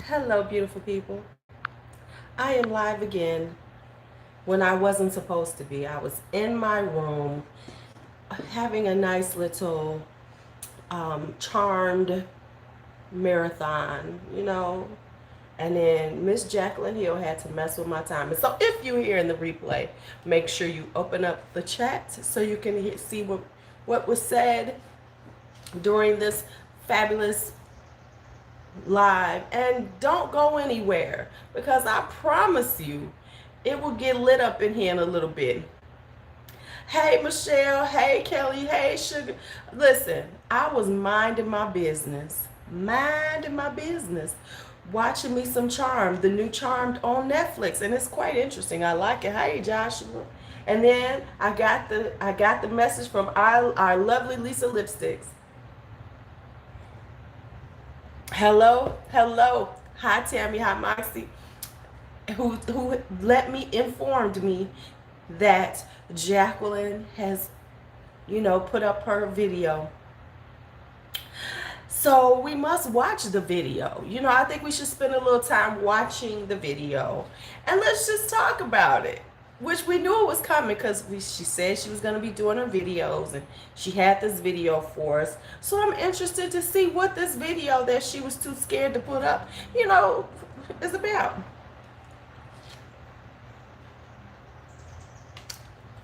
Hello, beautiful people. I am live again when I wasn't supposed to be. I was in my room having a nice little charmed marathon. And then Miss Jaclyn Hill had to mess with my time. And so if you're here in the replay, make sure you open up the chat so you can see what was said during this fabulous live. And don't go anywhere because I promise you it will get lit up in here in a little bit. Hey Michelle, hey Kelly, hey Sugar. Listen, I was minding my business, watching me some Charmed, the new Charmed on Netflix, and it's quite interesting. I like it. Hey Joshua. And then I got the message from our lovely Lisa Lipsticks. Hello. Hi Tammy, hi Moxie, who informed me that Jaclyn has, put up her video. So we must watch the video. I think we should spend a little time watching the video and let's just talk about it. Which we knew it was coming because she said she was going to be doing her videos and she had this video for us. So I'm interested to see what this video that she was too scared to put up, is about.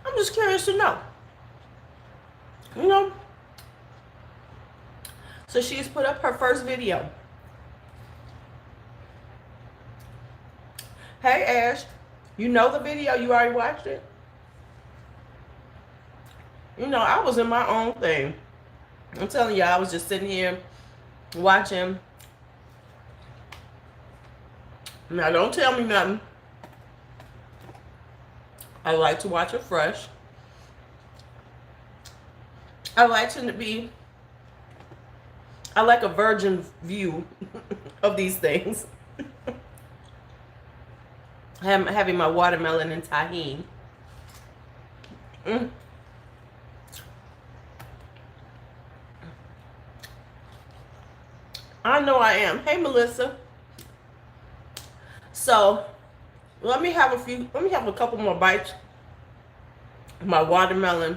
I'm just curious to know. So she's put up her first video. Hey Ash, you know the video? You already watched it? I was in my own thing. I'm telling you, I was just sitting here watching. Now don't tell me nothing. I like to watch it fresh. I like a virgin view of these things. I'm having my watermelon and tahini. I know I am. Hey Melissa. So let me have a couple more bites of my watermelon.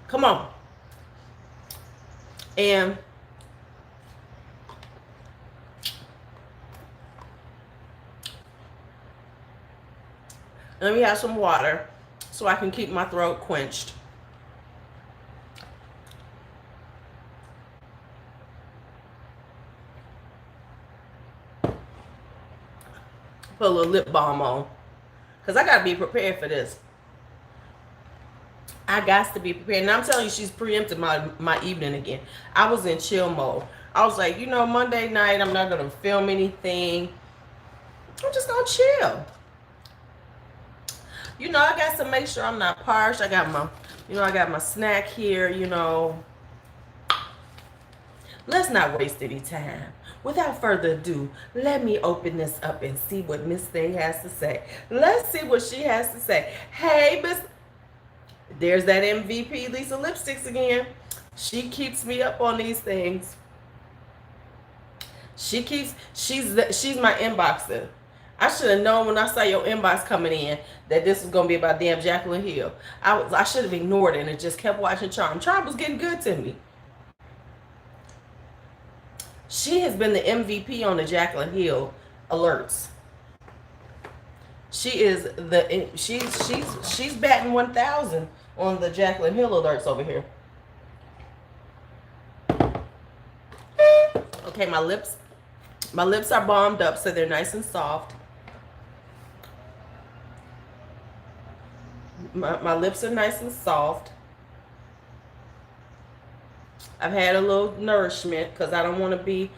Come on. And let me have some water so I can keep my throat quenched. Put a little lip balm on. Because I got to be prepared for this. I got to be prepared. And I'm telling you, she's preempted my evening again. I was in chill mode. I was like, Monday night, I'm not going to film anything. I'm just going to chill. I got to make sure I'm not parched. I got my snack here, Let's not waste any time. Without further ado, let me open this up and see what Miss Thing has to say. Let's see what she has to say. Hey, Miss... There's that MVP Lisa Lipsticks again. She keeps me up on these things. She's my inboxer. I should have known when I saw your inbox coming in that this was gonna be about damn Jaclyn Hill. I should have ignored it and just kept watching Charm. Charm was getting good to me. She has been the MVP on the Jaclyn Hill alerts. She's batting 1,000 on the Jaclyn Hill alerts over here. Okay, my lips are balmed up so they're nice and soft. My lips are nice and soft. I've had a little nourishment because I don't want to be,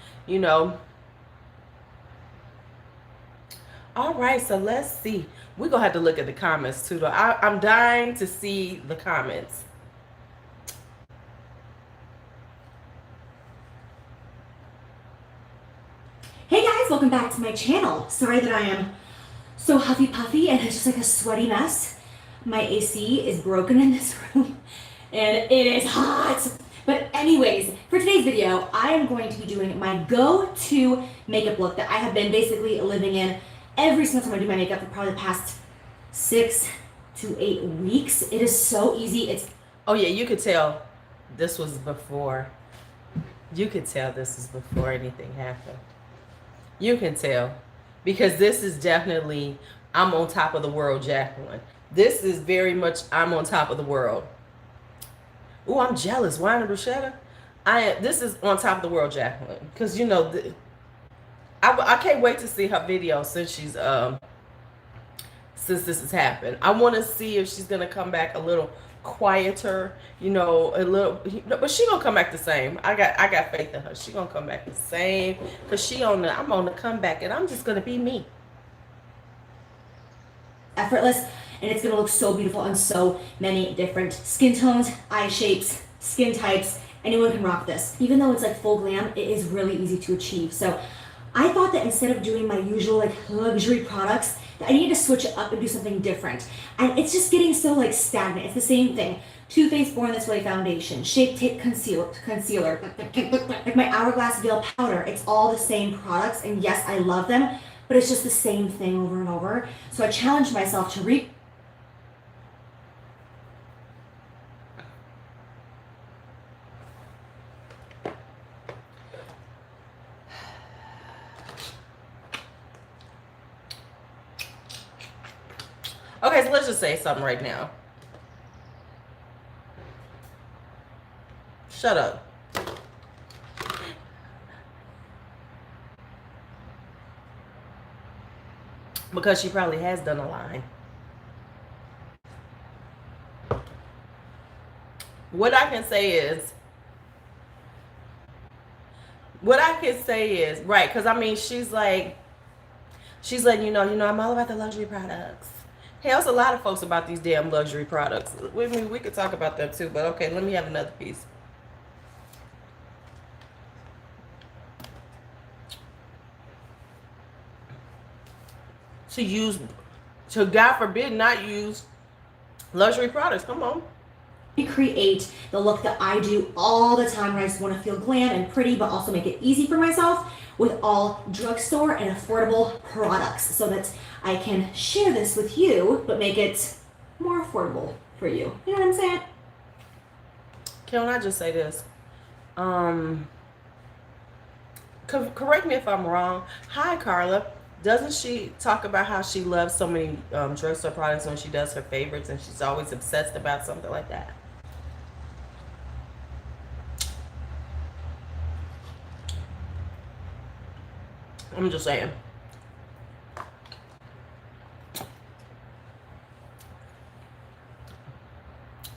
All right, so let's see. We're going to have to look at the comments too, though. I'm dying to see the comments. Hey guys, welcome back to my channel. Sorry that I am so huffy puffy and it's just like a sweaty mess. My AC is broken in this room and it is hot. But Anyways, for today's video, I am going to be doing my go-to makeup look that I have been basically living in every single time I do my makeup for probably the past 6 to 8 weeks. It is so easy. Oh yeah, you could tell this was before. You could tell this is before anything happened. You can tell. Because this is definitely, I'm on top of the world, Jaclyn. This is very much, I'm on top of the world. Oh, I'm jealous. Wine and bruschetta. This is on top of the world, Jaclyn. Because, you know, I can't wait to see her video since she's, since this has happened. I want to see if she's going to come back a little quieter, you know, a little, but she gonna come back the same. I got faith in her. She gonna come back the same because I'm on the comeback and I'm just gonna be me. Effortless, and it's gonna look so beautiful on so many different skin tones, eye shapes, skin types. Anyone can rock this. Even though it's like full glam, it is really easy to achieve. So I thought that instead of doing my usual like luxury products, that I needed to switch it up and do something different. And it's just getting so like stagnant. It's the same thing. Too Faced Born This Way foundation, Shape Tape concealer, like my Hourglass Veil powder. It's all the same products, and yes, I love them, but it's just the same thing over and over. So I challenged myself to Okay, so let's just say something right now. Shut up. Because she probably has done a line. What I can say is, right, because I mean, she's like, you know, I'm all about the luxury products. Hell, there's a lot of folks about these damn luxury products. I mean, we could talk about them too, but okay, let me have another piece. To God forbid, not use luxury products. Come on. Recreate the look that I do all the time when I just want to feel glam and pretty, but also make it easy for myself with all drugstore and affordable products so that I can share this with you, but make it more affordable for you. You know what I'm saying? Can I just say this? Correct me if I'm wrong. Hi, Carla. Doesn't she talk about how she loves so many drugstore products when she does her favorites, and she's always obsessed about something like that? I'm just saying.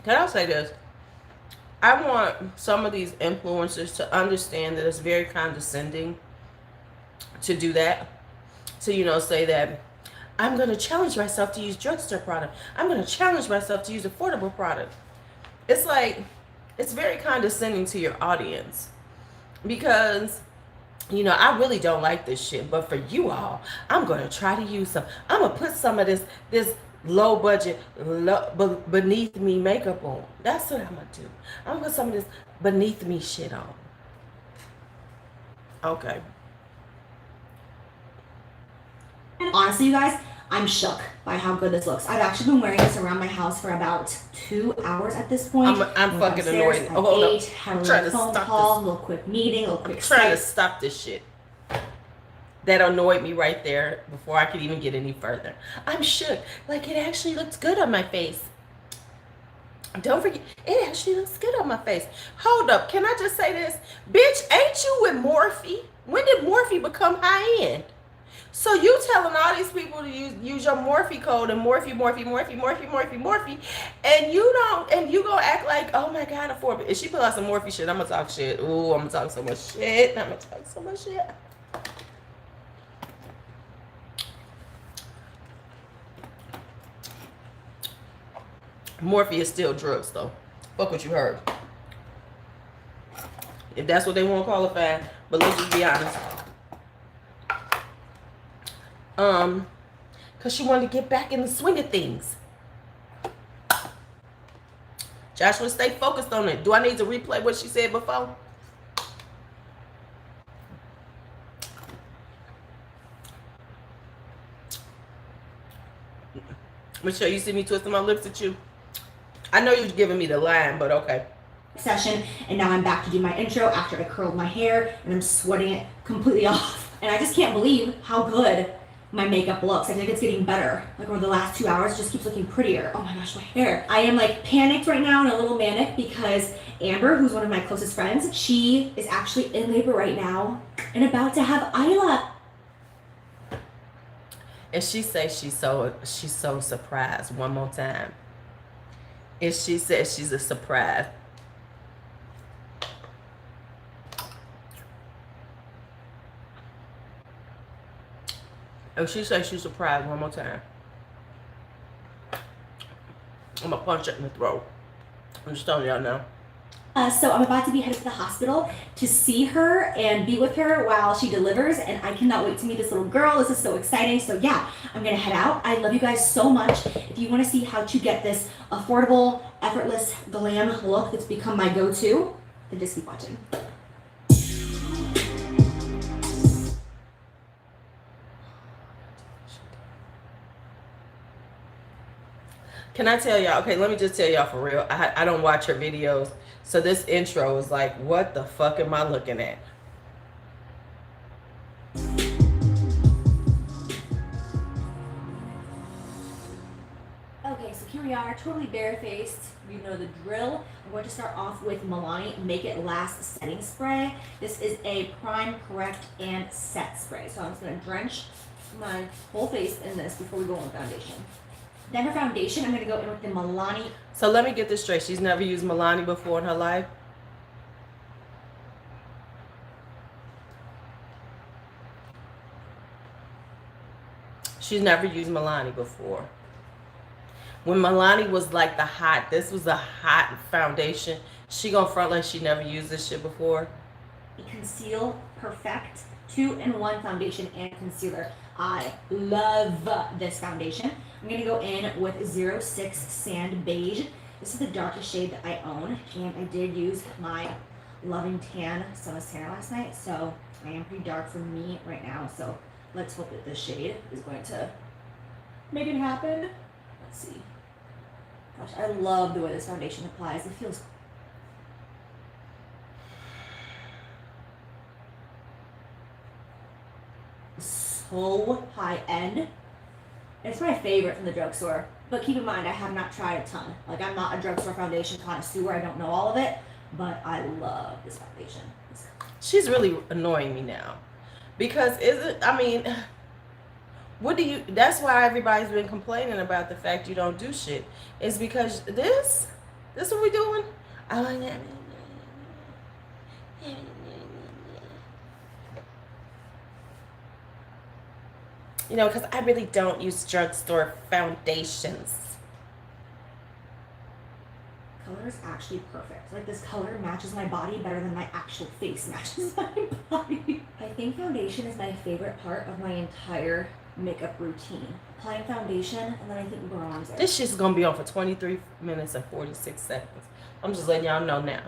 Can I say this? I want some of these influencers to understand that it's very condescending to do that. To, you know, say that I'm going to challenge myself to use drugstore product. I'm going to challenge myself to use affordable product. It's like, it's very condescending to your audience. Because, you know, I really don't like this shit. But for you all, I'm going to try to use some. I'm going to put some of this low budget, beneath me makeup on. That's what I'm going to do. I'm going to put some of this beneath me shit on. Okay. Honestly, you guys, I'm shook by how good this looks. I've actually been wearing this around my house for about 2 hours at this point. I'm fucking annoyed. Oh, hold up. Had a little phone call, a little quick meeting, a little quick trying to stop this shit. That annoyed me right there before I could even get any further. I'm shook. Like, it actually looks good on my face. Don't forget, it actually looks good on my face. Hold up. Can I just say this? Bitch, ain't you with Morphe? When did Morphe become high end? So you telling all these people to use your Morphe code and Morphe, and you don't, and you gonna act like, oh my God, affordable. If she put out some Morphe shit, I'm gonna talk shit. Ooh, I'm gonna talk so much shit. Morphe is still drugs though. Fuck what you heard. If that's what they want to qualify, but let's just be honest. Because she wanted to get back in the swing of things. Joshua, stay focused on it. Do I need to replay what she said before? Michelle, you see me twisting my lips at you? I know you're giving me the line, but okay. Session, and now I'm back to do my intro after I curled my hair and I'm sweating it completely off. And I just can't believe how good my makeup looks. I think it's getting better. Like over the last 2 hours, it just keeps looking prettier. Oh my gosh, my hair. I am like panicked right now and a little manic because Amber, who's one of my closest friends, she is actually in labor right now and about to have Isla. And she says she's so surprised. One more time. And she says she's a surprise. And she says she's surprised. One more time. I'm gonna punch it in the throat. I'm just telling y'all now. So I'm about to be headed to the hospital to see her and be with her while she delivers, and I cannot wait to meet this little girl. This is so exciting. So yeah, I'm gonna head out. I love you guys so much. If you want to see how to get this affordable, effortless glam look that's become my go-to, then just keep watching. Can I tell y'all? Okay, let me just tell y'all for real. I don't watch her videos. So this intro is like, what the fuck am I looking at? Okay, so here we are, totally barefaced. You know the drill. I'm going to start off with Milani Make It Last Setting Spray. This is a prime, correct, and set spray. So I'm just going to drench my whole face in this before we go on foundation. Then for foundation, I'm going to go in with the Milani. So let me get this straight. She's never used Milani before in her life? She's never used Milani before. When Milani was like the hot, this was a hot foundation. She gonna front like she never used this shit before. Conceal Perfect 2-in-1 foundation and concealer. I love this foundation. I'm going to go in with 06 Sand Beige. This is the darkest shade that I own, and I did use my Loving Tan Sunless Tan last night, so I am pretty dark for me right now, so let's hope that this shade is going to make it happen. Let's see. Gosh, I love the way this foundation applies. It feels so high end. It's my favorite from the drugstore, but keep in mind I have not tried a ton. Like, I'm not a drugstore foundation connoisseur. I don't know all of it, but I love this foundation. She's really annoying me now, because what do you? That's why everybody's been complaining about the fact you don't do shit. It's because this what we doing? I like that. You know, because I really don't use drugstore foundations. Color is actually perfect. Like, this color matches my body better than my actual face matches my body. I think foundation is my favorite part of my entire makeup routine. Applying foundation, and then I think bronzer. This shit's gonna be on for 23 minutes and 46 seconds. I'm just letting y'all know now.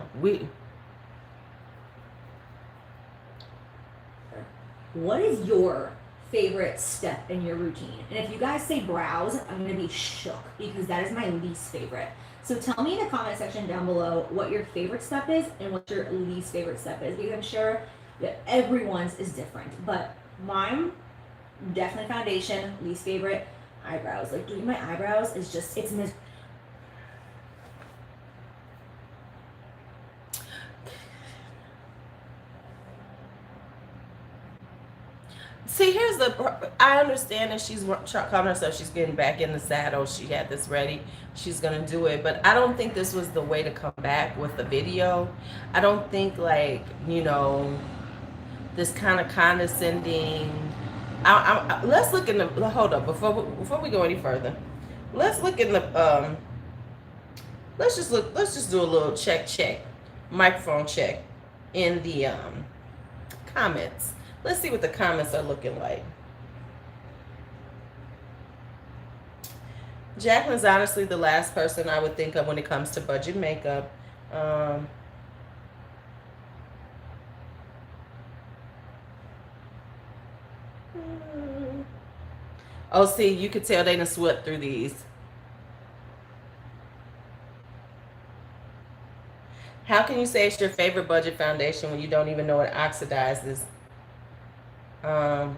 What is your favorite step in your routine? And if you guys say brows, I'm gonna be shook because that is my least favorite. So tell me in the comment section down below what your favorite step is and what your least favorite step is, because I'm sure that everyone's is different. But mine, definitely foundation. Least favorite, eyebrows. Like, doing my eyebrows is just, it's miserable. See, I understand that she's calling herself, she's getting back in the saddle. She had this ready. She's going to do it. But I don't think this was the way to come back with the video. I don't think, like, you know, this kind of condescending. Let's look in the, hold up, before we go any further. Let's look in the, let's just do a little check, microphone check in the comments. Let's see what the comments are looking like. Jaclyn's honestly the last person I would think of when it comes to budget makeup. Um, oh, see, you could tell they done swept through these. How can you say it's your favorite budget foundation when you don't even know it oxidizes? Um,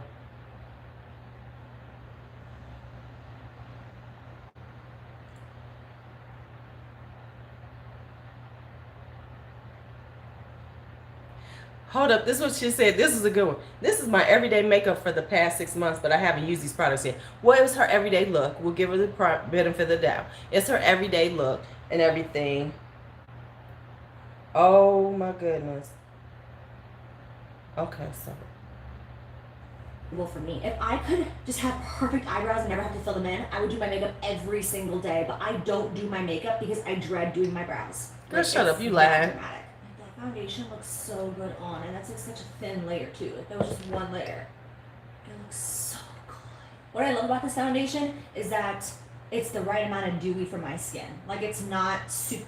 Hold up, this is what she said. This is a good one. This is my everyday makeup for the past 6 months, but I haven't used these products yet. What is her everyday look? We'll give her the benefit of the doubt. It's her everyday look and everything. Oh my goodness. Okay, so. Well, for me, if I could just have perfect eyebrows and never have to fill them in, I would do my makeup every single day. But I don't do my makeup because I dread doing my brows. Girl, shut up, you lying. Dramatic. Like, that foundation looks so good on, and that's like such a thin layer too. Like that was just one layer. It looks so good. What I love about this foundation is that it's the right amount of dewy for my skin. Like it's not super.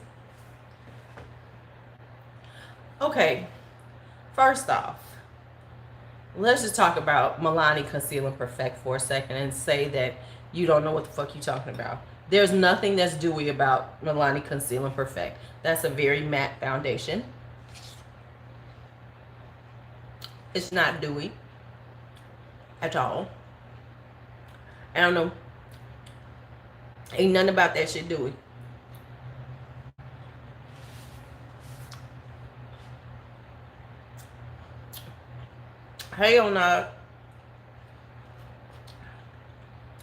Okay, first off, let's just talk about Milani Conceal and Perfect for a second and say that you don't know what the fuck you're talking about. There's nothing that's dewy about Milani Conceal and Perfect. That's a very matte foundation. It's not dewy at all. I don't know. Ain't nothing about that shit dewy. Hell no.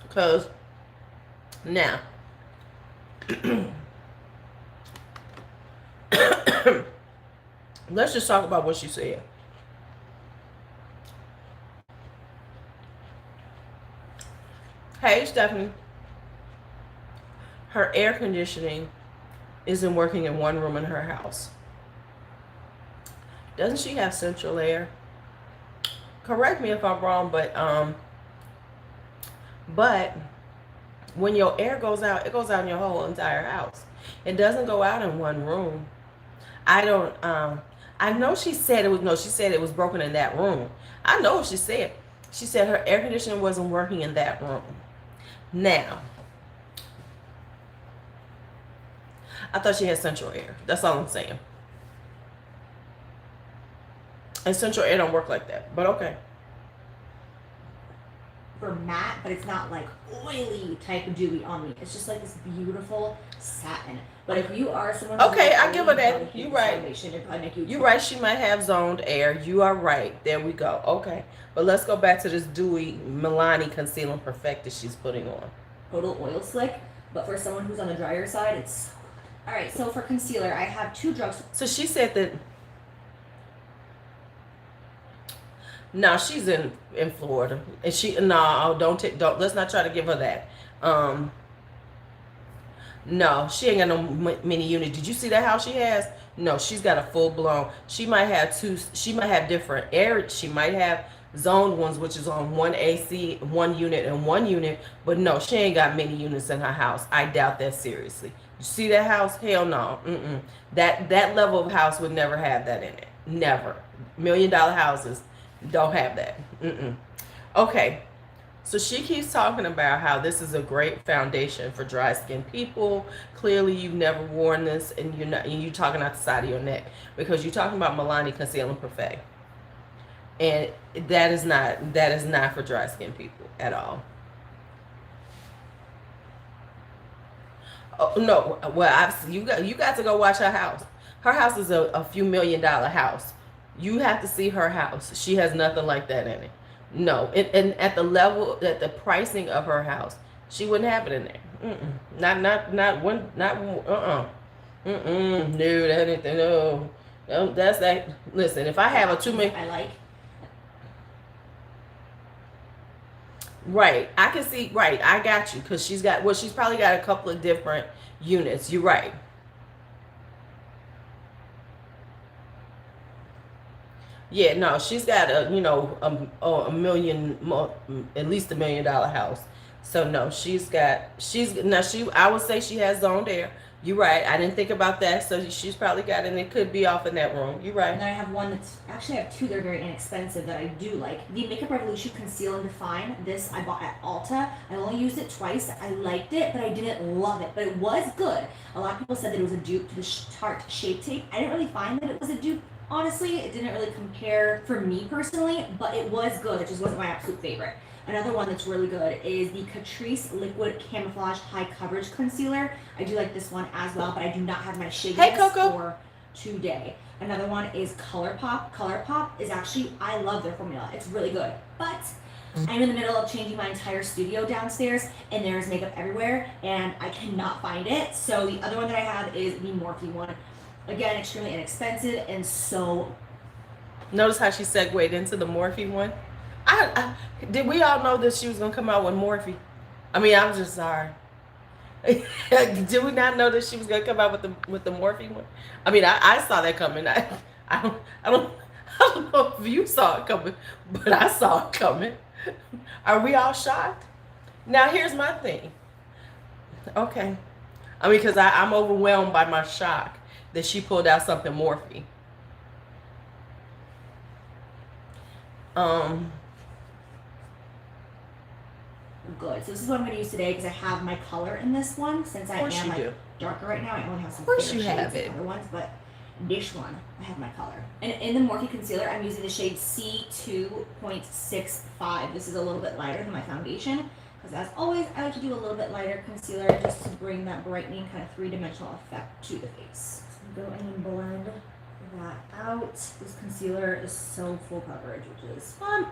Because now let's just talk about what she said. Hey, Stephanie. Her air conditioning isn't working in one room in her house. Doesn't she have central air? Correct me if I'm wrong, but when your air goes out, it goes out in your whole entire house. It doesn't go out in one room. I know she said it was, no, she said it was broken in that room. I know what she said. She said her air conditioning wasn't working in that room. Now, I thought she had central air. That's all I'm saying. And central air don't work like that, but okay. For matte, but it's not like oily type of dewy on me. It's just like this beautiful satin. But if you are someone who's okay, like I give her that. you right. You're right. She might have zoned air. You are right. There we go. Okay, but let's go back to this dewy Milani Conceal and Perfect that she's putting on. Total oil slick, but for someone who's on the drier side, it's so good. All right. So for concealer, I have 2 drugs. So she said that. No, she's in Florida, and don't let's not try to give her that. No, she ain't got no mini unit. Did you see that house she has? No, she's got a full blown. She might have 2. She might have different air. She might have zoned ones, which is on one AC, 1 unit, and 1 unit. But no, she ain't got many units in her house. I doubt that seriously. You see that house? Hell no. That level of house would never have that in it. Never. $1 million houses don't have that. Okay, so she keeps talking about how this is a great foundation for dry skin people. Clearly you've never worn this, and you're talking out the side of your neck because you're talking about Milani Conceal and Perfect, and that is not for dry skin people at all. Oh no, well you got to go watch her house. Her house is a few $1 million house. You have to see her house. She has nothing like that in it. No, and at the level, at the pricing of her house, she wouldn't have it in there. Not one. No, that ain't no. No, that's that. Listen, if I have a 2 million, I like. Right, I can see. Right, I got you because she's probably got a couple of different units. You're right. Yeah, no, she's got a million, at least $1 million house. So no, I would say she has zoned air. You're right. I didn't think about that. So she's probably got, and it could be off in that room. You're right. And then I have one that's actually, I have two that are very inexpensive that I do like. The Makeup Revolution Conceal and Define. This I bought at Ulta. I only used it twice. I liked it, but I didn't love it. But it was good. A lot of people said that it was a dupe to the Tarte Shape Tape. I didn't really find that it was a dupe. Honestly, it didn't really compare for me personally, but it was good. It just wasn't my absolute favorite. Another one that's really good is the Catrice Liquid Camouflage High Coverage Concealer. I do like this one as well, but I do not have my shadiness for today. Another one is ColourPop. ColourPop is actually, I love their formula. It's really good. But I'm in the middle of changing my entire studio downstairs, and there's makeup everywhere, and I cannot find it. So the other one that I have is the Morphe one. Again, extremely inexpensive and so. Notice how she segued into the Morphe one? Did we all know that she was going to come out with Morphe? I mean, I'm just sorry. Did we not know that she was going to come out with the Morphe one? I mean, I saw that coming. I don't know if you saw it coming, but I saw it coming. Are we all shocked? Now, here's my thing. Okay. I mean, because I'm overwhelmed by my shock that she pulled out something Morphe. Good. So this is what I'm going to use today because I have my color in this one. Since I am like darker right now, I only have some clear shades in other ones, but this one I have my color. And in the Morphe concealer, I'm using the shade C2.65. This is a little bit lighter than my foundation because, as always, I like to do a little bit lighter concealer just to bring that brightening kind of three-dimensional effect to the face. So go and blend that out. This concealer is so full coverage, which is fun.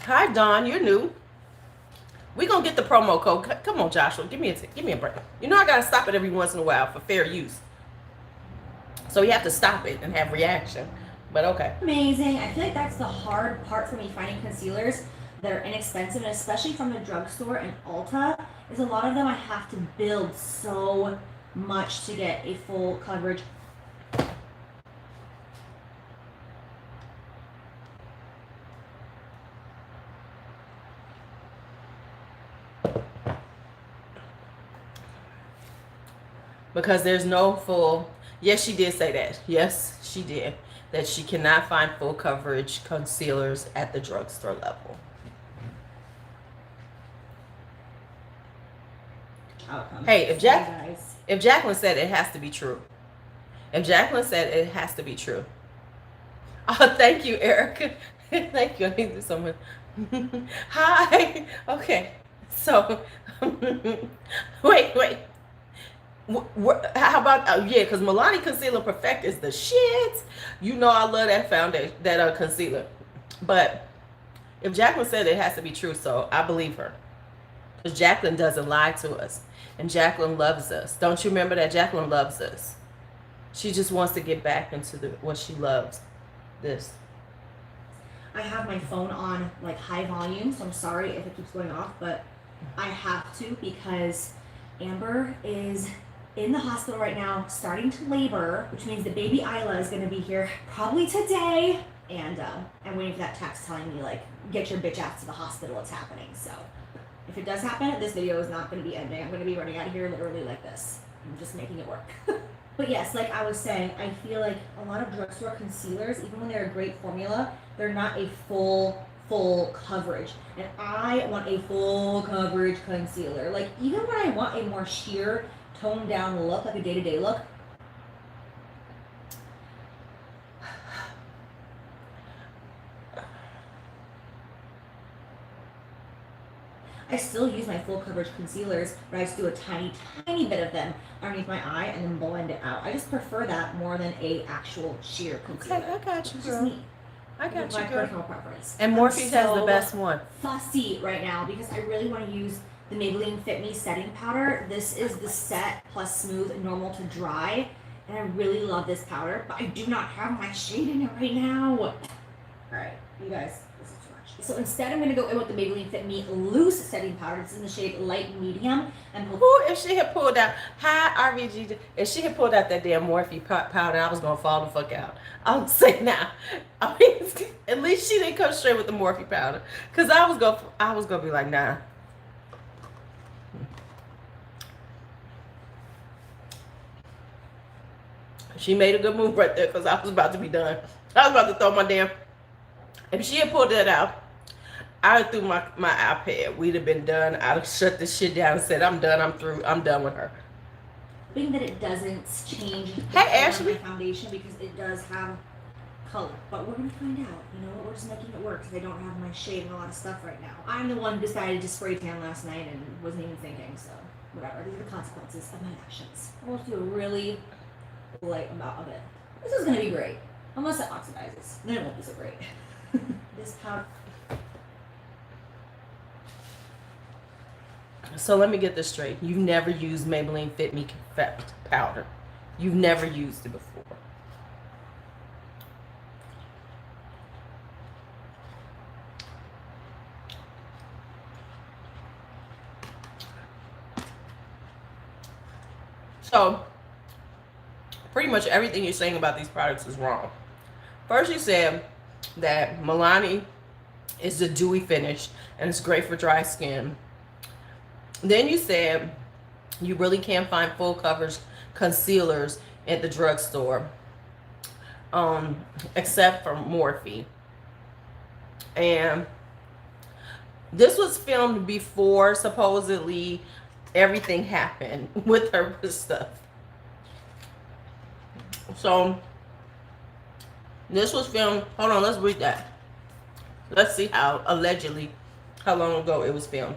Hi, Dawn. You're new. We're going to get the promo code. Come on, Joshua. Give me a break. You know I got to stop it every once in a while for fair use. So you have to stop it and have reaction. But okay. Amazing. I feel like that's the hard part for me finding concealers that are inexpensive, and especially from the drugstore and Ulta, is a lot of them I have to build so much to get a full coverage. Because there's no full, yes, she did say that. Yes, she did. That she cannot find full coverage concealers at the drugstore level. Hey, if Jaclyn said it has to be true. If Jaclyn said it has to be true. Oh, thank you, Erica. Thank you. I need this someone. Hi. Okay. So, wait. How about yeah? Because Milani Concealer Perfect is the shit. You know I love that foundation, that concealer. But if Jaclyn said it has to be true, so I believe her. Because Jaclyn doesn't lie to us, and Jaclyn loves us. Don't you remember that Jaclyn loves us? She just wants to get back into what she loves. This. I have my phone on like high volume, so I'm sorry if it keeps going off, but I have to because Amber is in the hospital right now, starting to labor, which means the baby Isla is going to be here probably today. And I'm waiting for that text telling me, like, get your bitch ass to the hospital, it's happening. So if it does happen, this video is not going to be ending. I'm going to be running out of here literally like this. I'm just making it work. But yes, like I was saying, I feel like a lot of drugstore concealers, even when they're a great formula, they're not a full coverage. And I want a full coverage concealer. Like, even when I want a more sheer, toned down look, like a day-to-day look, I still use my full coverage concealers, but I just do a tiny bit of them underneath my eye and then blend it out. I just prefer that more than a actual sheer concealer. Okay, I got you, girl. Just me. I got you, my girl. personal preference. And Morphe has the best one. Fussy right now because I really want to use the Maybelline Fit Me setting powder. This is the set plus smooth normal to dry, and I really love this powder, but I do not have my shade in it right now. All right, you guys, this is too much. So instead, I'm going to go in with the Maybelline Fit Me Loose Setting Powder. It's in the shade Light Medium. Who, if she had pulled out, hi RVG, if she had pulled out that damn Morphe powder, I was going to fall the fuck out. I'm saying now. I mean, at least she didn't come straight with the Morphe powder. Because I was going to be like, nah. She made a good move right there because I was about to be done. I was about to throw my damn. If she had pulled that out, I would threw my iPad. We'd have been done. I'd have shut this shit down and said, I'm done. I'm through. I'm done with her. Being that it doesn't change the Hey, color Ashley. of my foundation because it does have color. But we're going to find out. You know, we're just making it work because I don't have my shade and a lot of stuff right now. I'm the one who decided to spray tan last night and wasn't even thinking. So, whatever. These are the consequences of my actions. I will do a really light amount of it. This is going to be great. Unless it oxidizes. Then it won't be so great. This powder. So let me get this straight. You've never used Maybelline Fit Me powder. You've never used it before. So pretty much everything you're saying about these products is wrong. First you said that Milani is the dewy finish and it's great for dry skin. Then you said you really can't find full coverage concealers at the drugstore, except for Morphe. And this was filmed before supposedly everything happened with her stuff. So this was filmed. Hold on, let's read that. Let's see how allegedly how long ago it was filmed.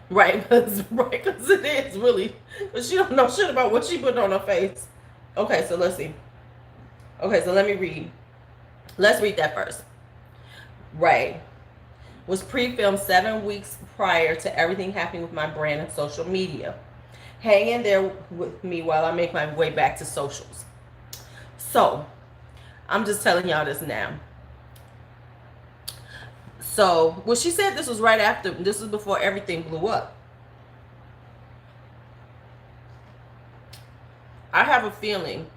Right, because it is really, but she don't know shit about what she put on her face. Okay, so let's see. Okay, so let me read. Let's read that first. Right. Was pre-filmed 7 weeks prior to everything happening with my brand and social media. Hang in there with me while I make my way back to socials. So, I'm just telling y'all this now. So, well, she said this was right after, this was before everything blew up. I have a feeling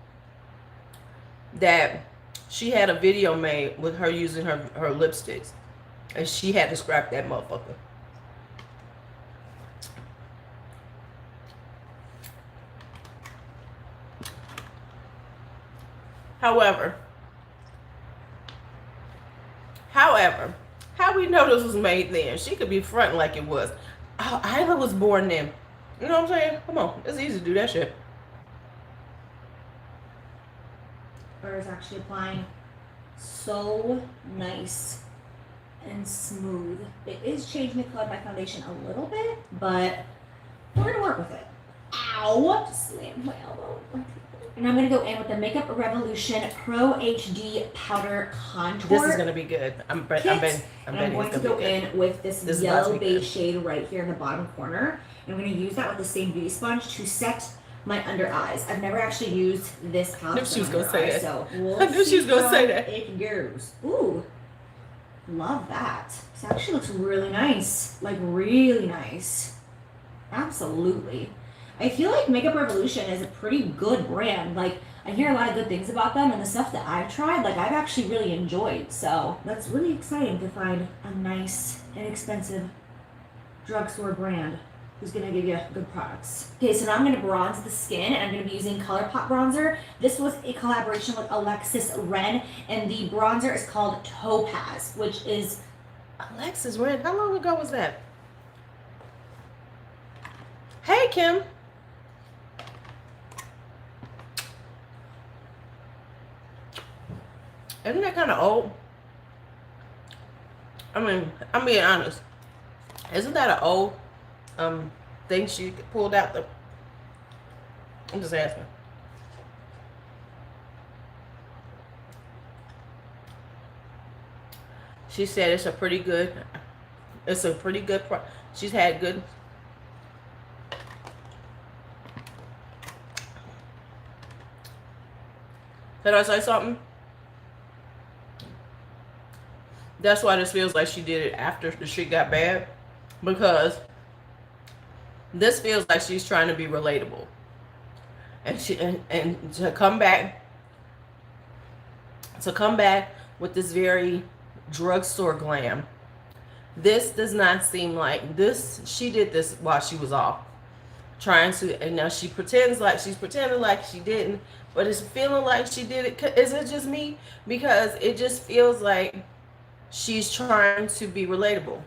that she had a video made with her using her lipsticks. And she had to scrap that motherfucker. However, how we know this was made then? She could be fronting like it was. Oh, Isla was born then. You know what I'm saying? Come on, it's easy to do that shit. Butter is actually applying so nice and smooth. It is changing the color of my foundation a little bit, but we're gonna work with it. Ow! Just slammed my elbow. And I'm gonna go in with the Makeup Revolution Pro HD Powder Contour. This is gonna be good. I'm betting I'm it's going to go in with this yellow beige shade right here in the bottom corner. And I'm gonna use that with the same beauty sponge to set my under eyes. I've never actually used this palette. I knew she was gonna say that. So I knew she was gonna say that. It goes. Ooh, love that. This actually looks really nice. Like really nice. Absolutely. I feel like Makeup Revolution is a pretty good brand. Like, I hear a lot of good things about them, and the stuff that I've tried, like, I've actually really enjoyed. So, that's really exciting to find a nice, inexpensive drugstore brand who's going to give you good products. Okay, so now I'm going to bronze the skin, and I'm going to be using ColourPop bronzer. This was a collaboration with Alexis Ren, and the bronzer is called Topaz, which is... Alexis Ren? How long ago was that? Hey, Kim. Isn't that kind of old? I mean, I'm being honest. Isn't that an old thing she pulled out the... I'm just asking. She said it's a pretty good she's had good... Did I say something? That's why this feels like she did it after the shit got bad, because this feels like she's trying to be relatable, and to come back with this very drugstore glam. This does not seem like this. She did this while she was off, trying to, and now she's pretending like she didn't, but it's feeling like she did it. Is it just me? Because it just feels like she's trying to be relatable.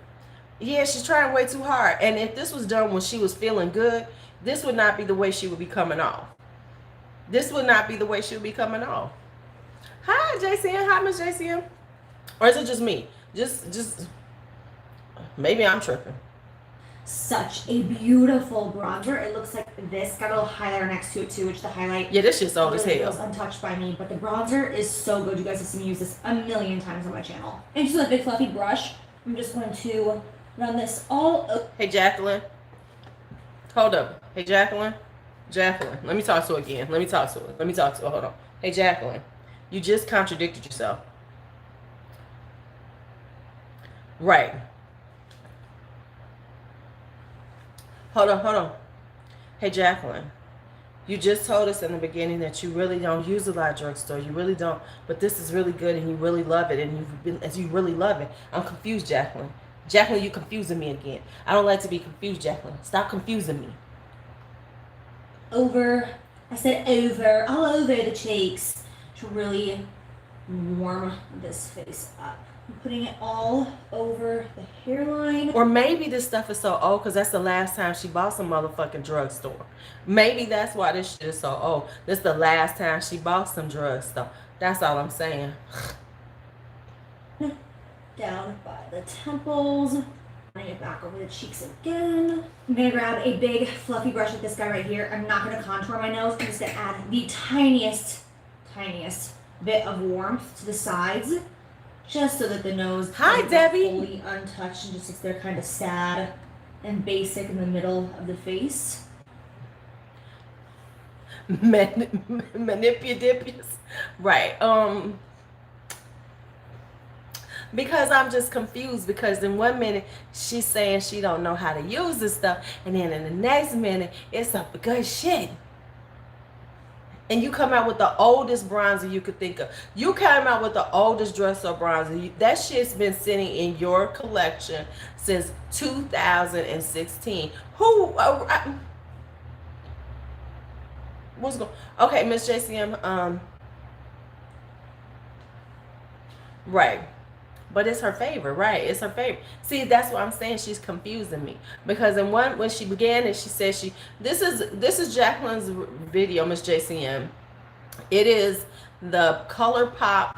Yeah, she's trying way too hard. And if this was done when she was feeling good, this would not be the way she would be coming off. This would not be the way she would be coming off. Hi, JCM. Hi, Miss JCM. Or is it just me? Just maybe I'm tripping. Such a beautiful bronzer. It looks like this. Got a little highlighter next to it too, which the highlight. Yeah, this shit's old as really hell. feels untouched by me, but the bronzer is so good. You guys have seen me use this a million times on my channel. And just with a big fluffy brush, I'm just going to run this all up. Hey, Jaclyn. Hold up. Hey, Jaclyn. Jaclyn. Let me talk to her again. Let me talk to her. Hold on. Hey, Jaclyn. You just contradicted yourself. Right. Hold on. Hey, Jaclyn. You just told us in the beginning that you really don't use a lot of drugstore. You really don't. But this is really good and you really love it. And you really love it. I'm confused, Jaclyn. Jaclyn, you confusing me again. I don't like to be confused, Jaclyn. Stop confusing me. I said all over the cheeks to really warm this face up. I'm putting it all over the hairline. Or maybe this stuff is so old because that's the last time she bought some motherfucking drugstore. Maybe that's why this shit is so old. This is the last time she bought some drugstore. That's all I'm saying. Down by the temples. Running it back over the cheeks again. I'm going to grab a big fluffy brush like this guy right here. I'm not going to contour my nose. I'm just going to add the tiniest bit of warmth to the sides. Just so that the nose Hi, Debbie. fully untouched and just sits there kind of sad and basic in the middle of the face. Manipulatives. Right. Because I'm just confused, because in 1 minute she's saying she don't know how to use this stuff, and then in the next minute it's some good shit. And you come out with the oldest bronzer you could think of. You came out with the oldest drugstore bronzer. That shit's been sitting in your collection since 2016. What's going? Okay, Miss JCM. Right. But it's her favorite, right? It's her favorite. See, that's what I'm saying. She's confusing me, because when she began it, she said this is Jaclyn's video, Miss JCM. It is the Color Pop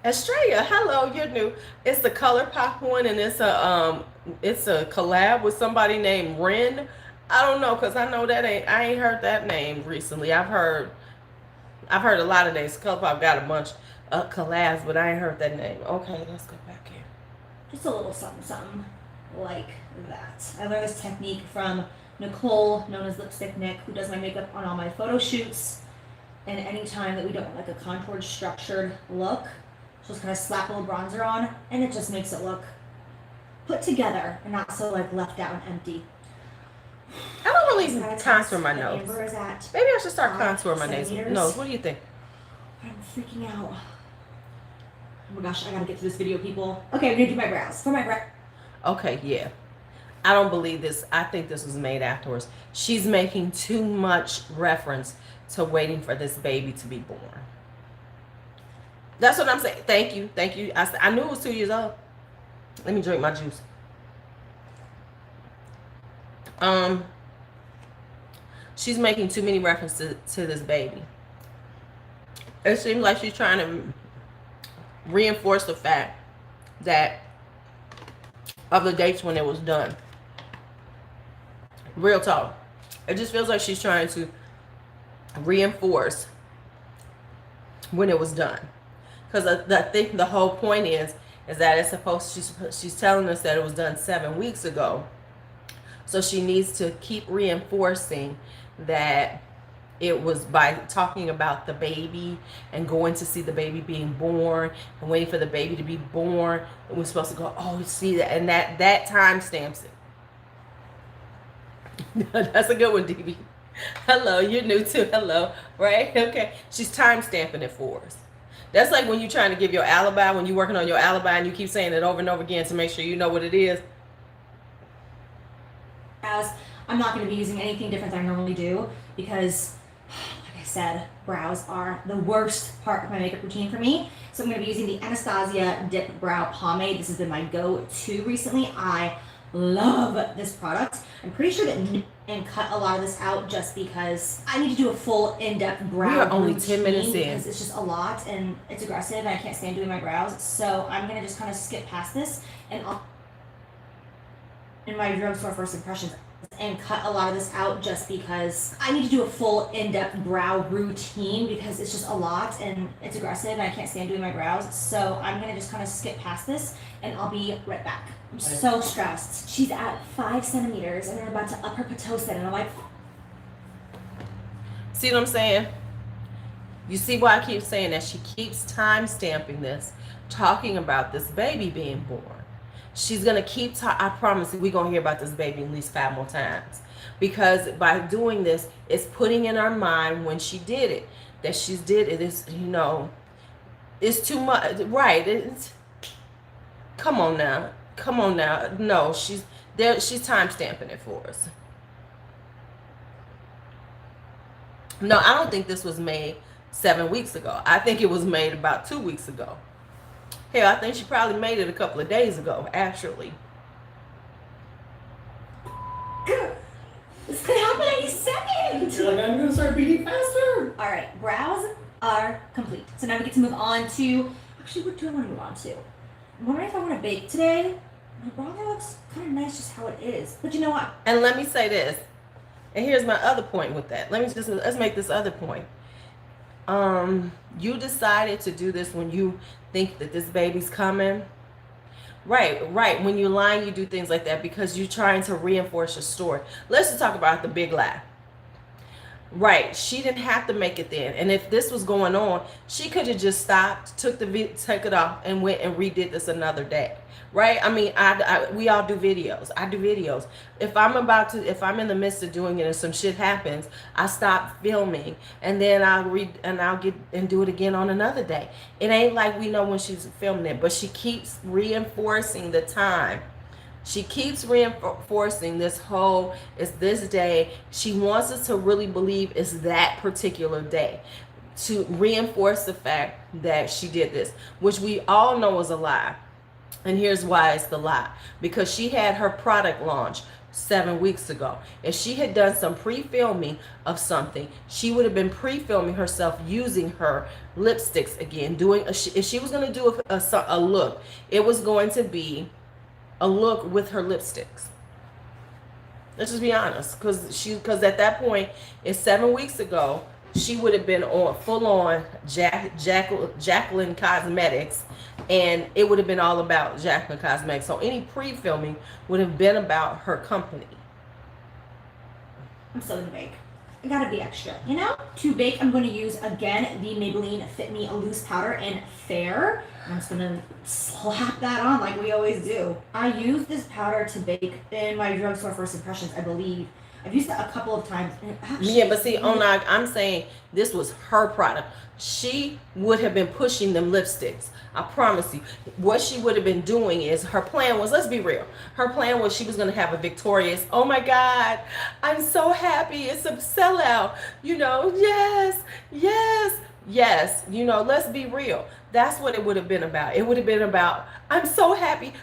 Estrella. Hello, you're new. It's the Color Pop one, and it's a collab with somebody named Ren. I don't know, because I know I ain't heard that name recently. I've heard a lot of names. Color Pop got a bunch collabs, but I ain't heard that name. Okay, let's go back here. Just a little something like that. I learned this technique from Nicole, known as Lipstick Nick, who does my makeup on all my photo shoots. And any time that we don't want like a contoured, structured look, just kind of slap a little bronzer on, and it just makes it look put together and not so like left out and empty. I don't really contour my nose. Maybe I should start contouring my nose. What do you think? I'm freaking out. Oh my gosh, I gotta get to this video, people. Okay, I'm gonna do my brows. For my brow. Okay, yeah. I don't believe this. I think this was made afterwards. She's making too much reference to waiting for this baby to be born. That's what I'm saying. Thank you. I knew it was 2 years old. Let me drink my juice. She's making too many references to this baby. It seems like she's trying to reinforce the fact that of the dates when it was done. Real talk. It just feels like she's trying to reinforce when it was done. Because I think the whole point is that it's supposed, she's telling us that it was done 7 weeks ago. So she needs to keep reinforcing that it was by talking about the baby and going to see the baby being born and waiting for the baby to be born. And we're supposed to go, oh, see that, and that time stamps it. That's a good one, DB. Hello, you're new too. Hello, right? Okay, she's time stamping it for us. That's like when you're trying to give your alibi, when you're working on your alibi and you keep saying it over and over again to make sure you know what it is. As I'm not going to be using anything different than I normally do because, like I said, brows are the worst part of my makeup routine for me. So I'm going to be using the Anastasia Dip Brow Pomade. This has been my go-to recently. I love this product. I'm pretty sure that and cut a lot of this out just because I need to do a full in-depth brow We are only routine 10 minutes in. because it's just a lot and it's aggressive and I can't stand doing my brows. So I'm going to just kind of skip past this and in my drugstore first impressions and cut a lot of this out just because I need to do a full in-depth brow routine because it's just a lot and it's aggressive and I can't stand doing my brows. So I'm going to just kind of skip past this and I'll be right back. I'm so stressed. She's at 5 centimeters and they're about to up her Pitocin and I'm like... See what I'm saying? You see why I keep saying that? She keeps time stamping this, talking about this baby being born. She's going to keep, I promise you, we're going to hear about this baby at least 5 more times. Because by doing this, it's putting in our mind when she did it, that she did it is, you know, it's too much. Right. It's, come on now. Come on now. No, she's there. She's time stamping it for us. No, I don't think this was made 7 weeks ago. I think it was made about 2 weeks ago. Hell, I think she probably made it a couple of days ago, actually. This could happen any second. You're like, I'm going to start beating faster. All right, brows are complete. So now we get to move on to, actually, what do I want to move on to? I'm wondering if I want to bake today. My brow hair looks kind of nice just how it is. But you know what? And let me say this. And here's my other point with that. Let's make this other point. You decided to do this when you think that this baby's coming. Right. When you're lying, you do things like that because you're trying to reinforce your story. Let's just talk about the big lie. Right. She didn't have to make it then. And if this was going on, she could have just stopped, took it off and went and redid this another day. Right. I mean, we all do videos. I do videos. If I'm in the midst of doing it and some shit happens, I stop filming and then I'll get and do it again on another day. It ain't like we know when she's filming it, but she keeps reinforcing the time. She keeps reinforcing this whole, it's this day. She wants us to really believe it's that particular day to reinforce the fact that she did this, which we all know is a lie. And here's why it's the lie. Because she had her product launch 7 weeks ago. If she had done some pre-filming of something, she would have been pre-filming herself using her lipsticks again. If she was going to do a look, it was going to be a look with her lipsticks. Let's just be honest. Because at that point, it's 7 weeks ago, she would have been on full on Jaclyn Cosmetics, and it would have been all about Jaclyn Cosmetics. So any pre-filming would have been about her company. I'm still gonna bake. I gotta be extra, you know? To bake, I'm gonna use again the Maybelline Fit Me a Loose Powder in Fair. I'm just gonna slap that on like we always do. I use this powder to bake in my drugstore first impressions, I believe. I've used it a couple of times. Yeah, but see, I'm saying this was her product. She would have been pushing them lipsticks. I promise you. What she would have been doing is, her plan was, let's be real. Her plan was she was going to have a victorious, oh my God, I'm so happy. It's a sellout. You know, yes. You know, let's be real. That's what it would have been about. It would have been about, I'm so happy.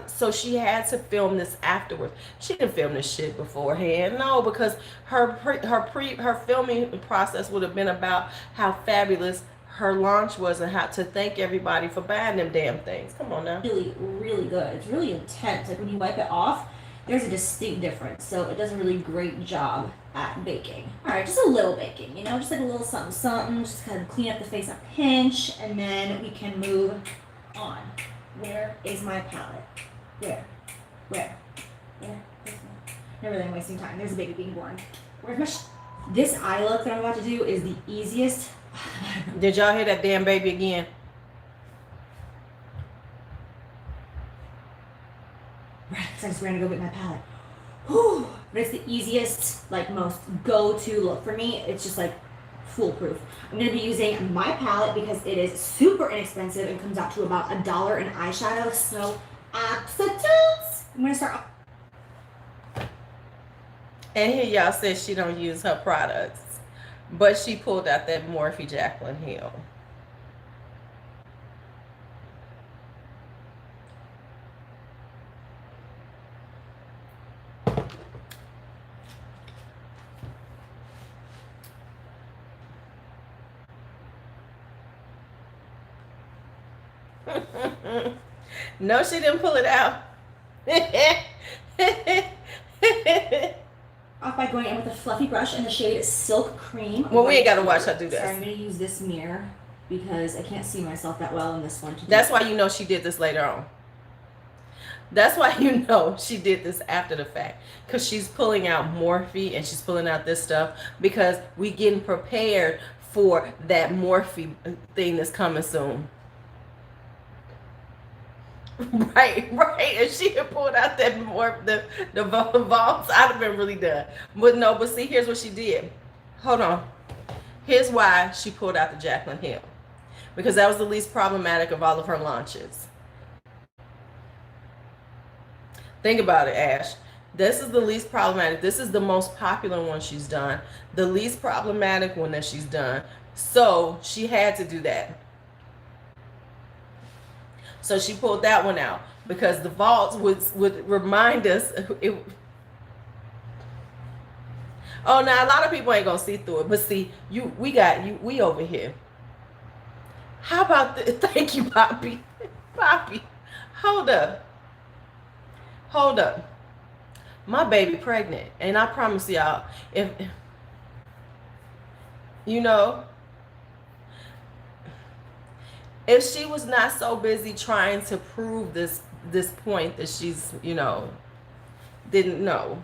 So she had to film this afterwards. She didn't film this shit beforehand. No, because her filming process would have been about how fabulous her launch was and how to thank everybody for buying them damn things. Come on now. Really, really good. It's really intense. Like when you wipe it off, there's a distinct difference. So it does a really great job at baking. All right, just a little baking, you know, just like a little something, just kind of clean up the face a pinch, and then we can move on. Where is my palette? Where? Never really wasting time. There's a baby being born. Where's my This eye look that I'm about to do is the easiest. Did y'all hear that damn baby again? Because I just ran to go get my palette. Whew. But it's the easiest, like most go-to look for me. It's just like foolproof. I'm going to be using my palette because it is super inexpensive and comes out to about $1 in eyeshadow. So accidents. I'm going to start. And here y'all says she don't use her products, but she pulled out that Morphe Jaclyn Hill. No, she didn't pull it out. Off by going in with a fluffy brush in the shade Silk Cream. Well, we ain't got to watch her do this. Sorry, I'm going to use this mirror because I can't see myself that well in this one. That's why you know she did this later on. That's why you know she did this after the fact. Because she's pulling out Morphe and she's pulling out this stuff because we getting prepared for that Morphe thing that's coming soon. Right. If she had pulled out that the vaults, I'd have been really done. But see, here's what she did. Hold on. Here's why she pulled out the Jaclyn Hill. Because that was the least problematic of all of her launches. Think about it, Ash. This is the least problematic. This is the most popular one she's done. The least problematic one that she's done. So she had to do that. So she pulled that one out because the vaults would remind us. Oh, now a lot of people ain't gonna see through it, but see, we over here. How about the? Thank you, Poppy. Poppy, hold up. My baby pregnant, and I promise y'all, if you know. If she was not so busy trying to prove this point that she's, didn't know.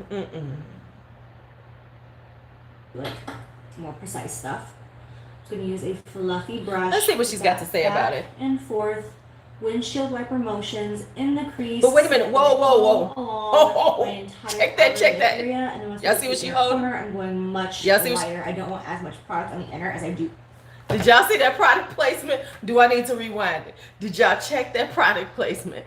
Like more precise stuff. I'm going to use a fluffy brush. Let's see what she's got to say about it. And forth, windshield wiper motions in the crease. But wait a minute, whoa. Check that. Area, and then y'all see what she holding? I'm going much lighter. I don't want as much product on the inner as I do. Did y'all see that product placement? Do I need to rewind it? Did y'all check that product placement?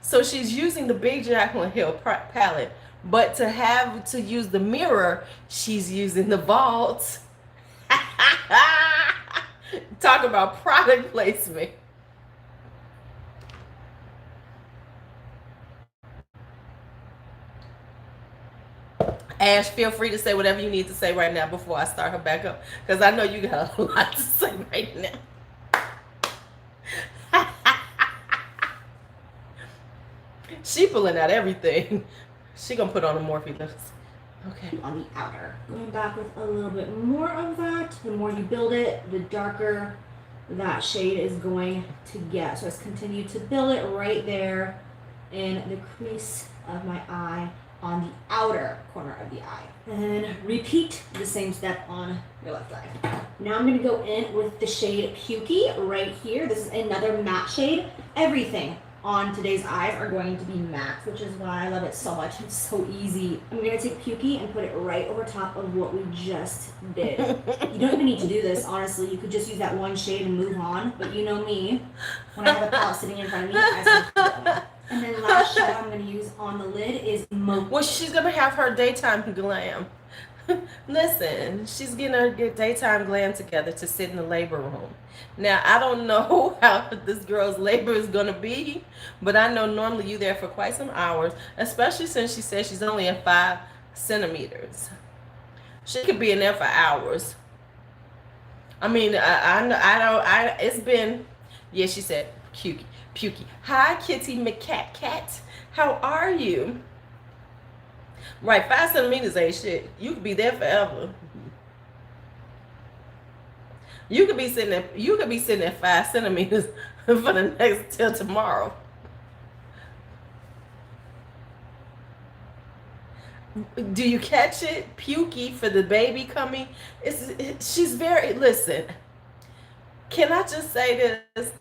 So she's using the big Jaclyn Hill palette, but to use the mirror, she's using the vault. Talk about product placement. Ash, feel free to say whatever you need to say right now before I start her back up. Because I know you got a lot to say right now. She pulling out everything. She gonna put on a Morphe lips. Okay. On the outer. Going back with a little bit more of that. The more you build it, the darker that shade is going to get. So let's continue to build it right there in the crease of my eye, on the outer corner of the eye. And then repeat the same step on your left eye. Now I'm going to go in with the shade Pukey right here. This is another matte shade. Everything on today's eyes are going to be matte, which is why I love it so much. It's so easy. I'm going to take Pukey and put it right over top of what we just did. You don't even need to do this, honestly. You could just use that one shade and move on. But you know me, when I have a palette sitting in front of me, I start going. And then last shadow I'm going to use on the lid is Mocha. Well, she's going to have her daytime glam. Listen, she's going to get daytime glam together to sit in the labor room. Now, I don't know how this girl's labor is going to be, but I know normally you're there for quite some hours, especially since she says she's only in 5 centimeters. She could be in there for hours. I mean, it's been, yeah, she said, Pukey. Hi, Kitty McCat. How are you? Right, 5 centimeters ain't shit. You could be there forever. You could be sitting at 5 centimeters for the next till tomorrow. Do you catch it? Pukey for the baby coming. She's very, listen, can I just say this?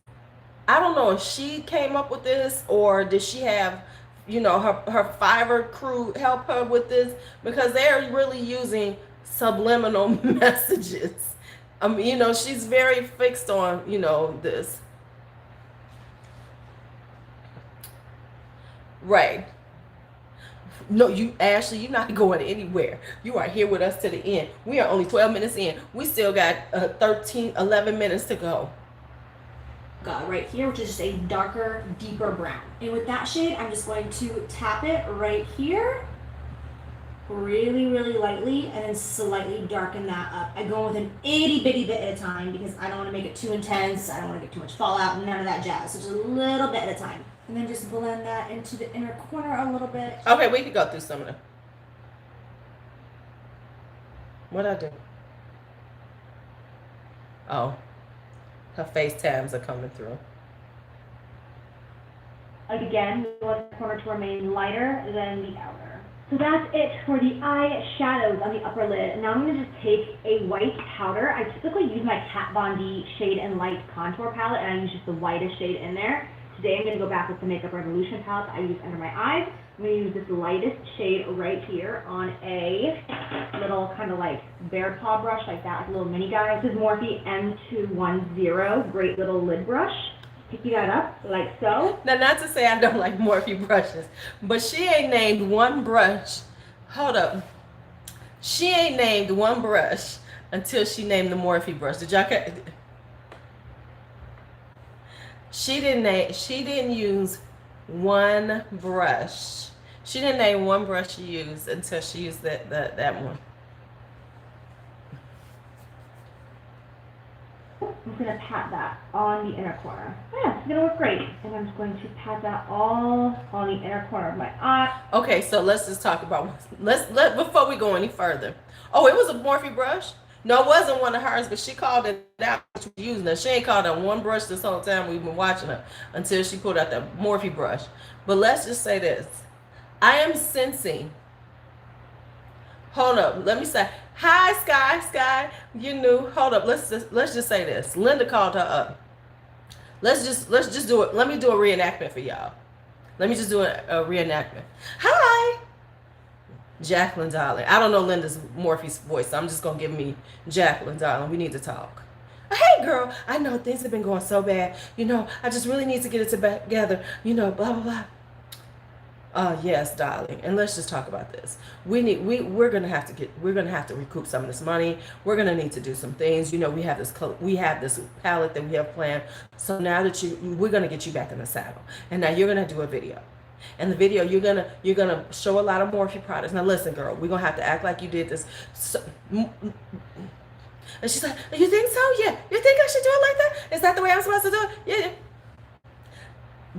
I don't know if she came up with this or did she have, her Fiverr crew help her with this, because they're really using subliminal messages. She's very fixed on, this. Right. No, Ashley, you're not going anywhere. You are here with us to the end. We are only 12 minutes in. We still got 11 minutes to go. Right here, which is just a darker, deeper brown. And with that shade, I'm just going to tap it right here, really, really lightly, and then slightly darken that up. I go with an itty bitty bit at a time because I don't want to make it too intense. I don't want to get too much fallout, none of that jazz. So just a little bit at a time. And then just blend that into the inner corner a little bit. Okay, we can go through some of them. What'd I do? Oh, her FaceTimes are coming through. Again, we want the corner to remain lighter than the outer. So that's it for the eye shadows on the upper lid. Now I'm going to just take a white powder. I typically use my Kat Von D Shade and Light contour palette, and I use just the lightest shade in there. Today I'm going to go back with the Makeup Revolution palette I use under my eyes. I'm going to use this lightest shade right here on a little kind of like bear paw brush like that, like a little mini guy. This is Morphe M210, great little lid brush. Picking that up like so. Now, not to say I don't like Morphe brushes, but she ain't named one brush. Hold up. She ain't named one brush until she named the Morphe brush. Did y'all catch? She didn't use one brush. She didn't name one brush she used until she used that one. I'm just going to pat that on the inner corner. Yeah, it's going to look great. And I'm just going to pat that all on the inner corner of my eye. Okay, so let's just talk about, before we go any further. Oh, it was a Morphe brush? No, it wasn't one of hers, but she called it out using it. She ain't called out one brush this whole time we've been watching her until she pulled out that Morphe brush. But let's just say this. I am sensing. Hold up, let me say, hi Sky, you knew. Hold up, let's just say this. Linda called her up. Let's just do it. Let me do a reenactment for y'all. Let me just do a reenactment. Hi, Jaclyn, darling. I don't know Linda's Morphe's voice, so I'm just gonna give me Jaclyn, darling. We need to talk. Hey girl, I know things have been going so bad. I just really need to get it together. Blah blah blah. Yes, darling. And let's just talk about this. We're gonna have to recoup some of this money. We're gonna need to do some things. We have this palette that we have planned. So now that we're gonna get you back in the saddle. And now you're gonna do a video. And the video you're gonna show a lot of Morphe products. Now listen, girl, we're gonna have to act like you did this. And she's like, you think so? Yeah. You think I should do it like that? Is that the way I'm supposed to do it? Yeah.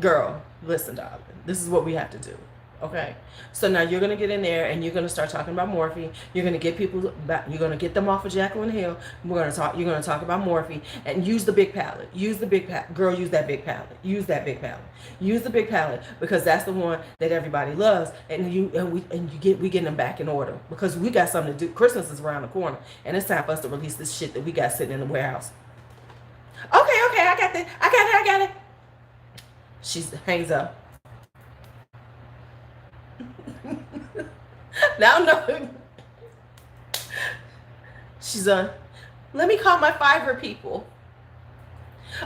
Girl, listen, darling. This is what we have to do. Okay, so now you're gonna get in there and you're gonna start talking about Morphe. You're gonna get people back. You're gonna get them off of Jaclyn Hill. You're gonna talk about Morphe and use the big palette. Use the big palette, girl. Use that big palette. Use that big palette. Use the big palette because that's the one that everybody loves. And we getting them back in order because we got something to do. Christmas is around the corner and it's time for us to release this shit that we got sitting in the warehouse. Okay, I got this. I got it. She hangs up. Now no. She's let me call my Fiverr people.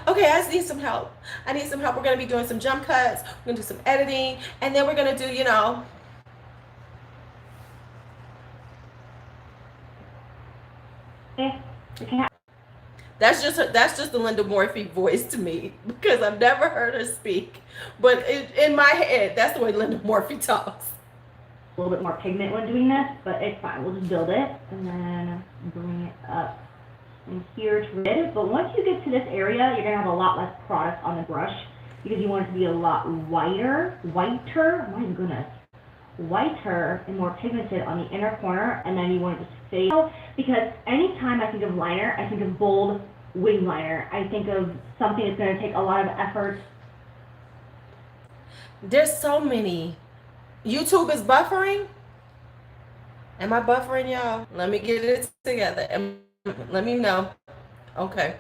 Okay, I just need some help. We're gonna be doing some jump cuts. We're gonna do some editing, and then we're gonna do, That's just the Linda Morphe voice to me because I've never heard her speak. But in my head, that's the way Linda Morphe talks. A little bit more pigment when doing this, but it's fine. We'll just build it and then bring it up in here to rid. But once you get to this area, you're gonna have a lot less product on the brush because you want it to be a lot whiter, my goodness, whiter and more pigmented on the inner corner, and then you want it to fade. Because anytime I think of liner, I think of bold wing liner. I think of something that's gonna take a lot of effort. There's so many. YouTube is buffering. Am I buffering, y'all? Let me get it together. Let me know. Okay.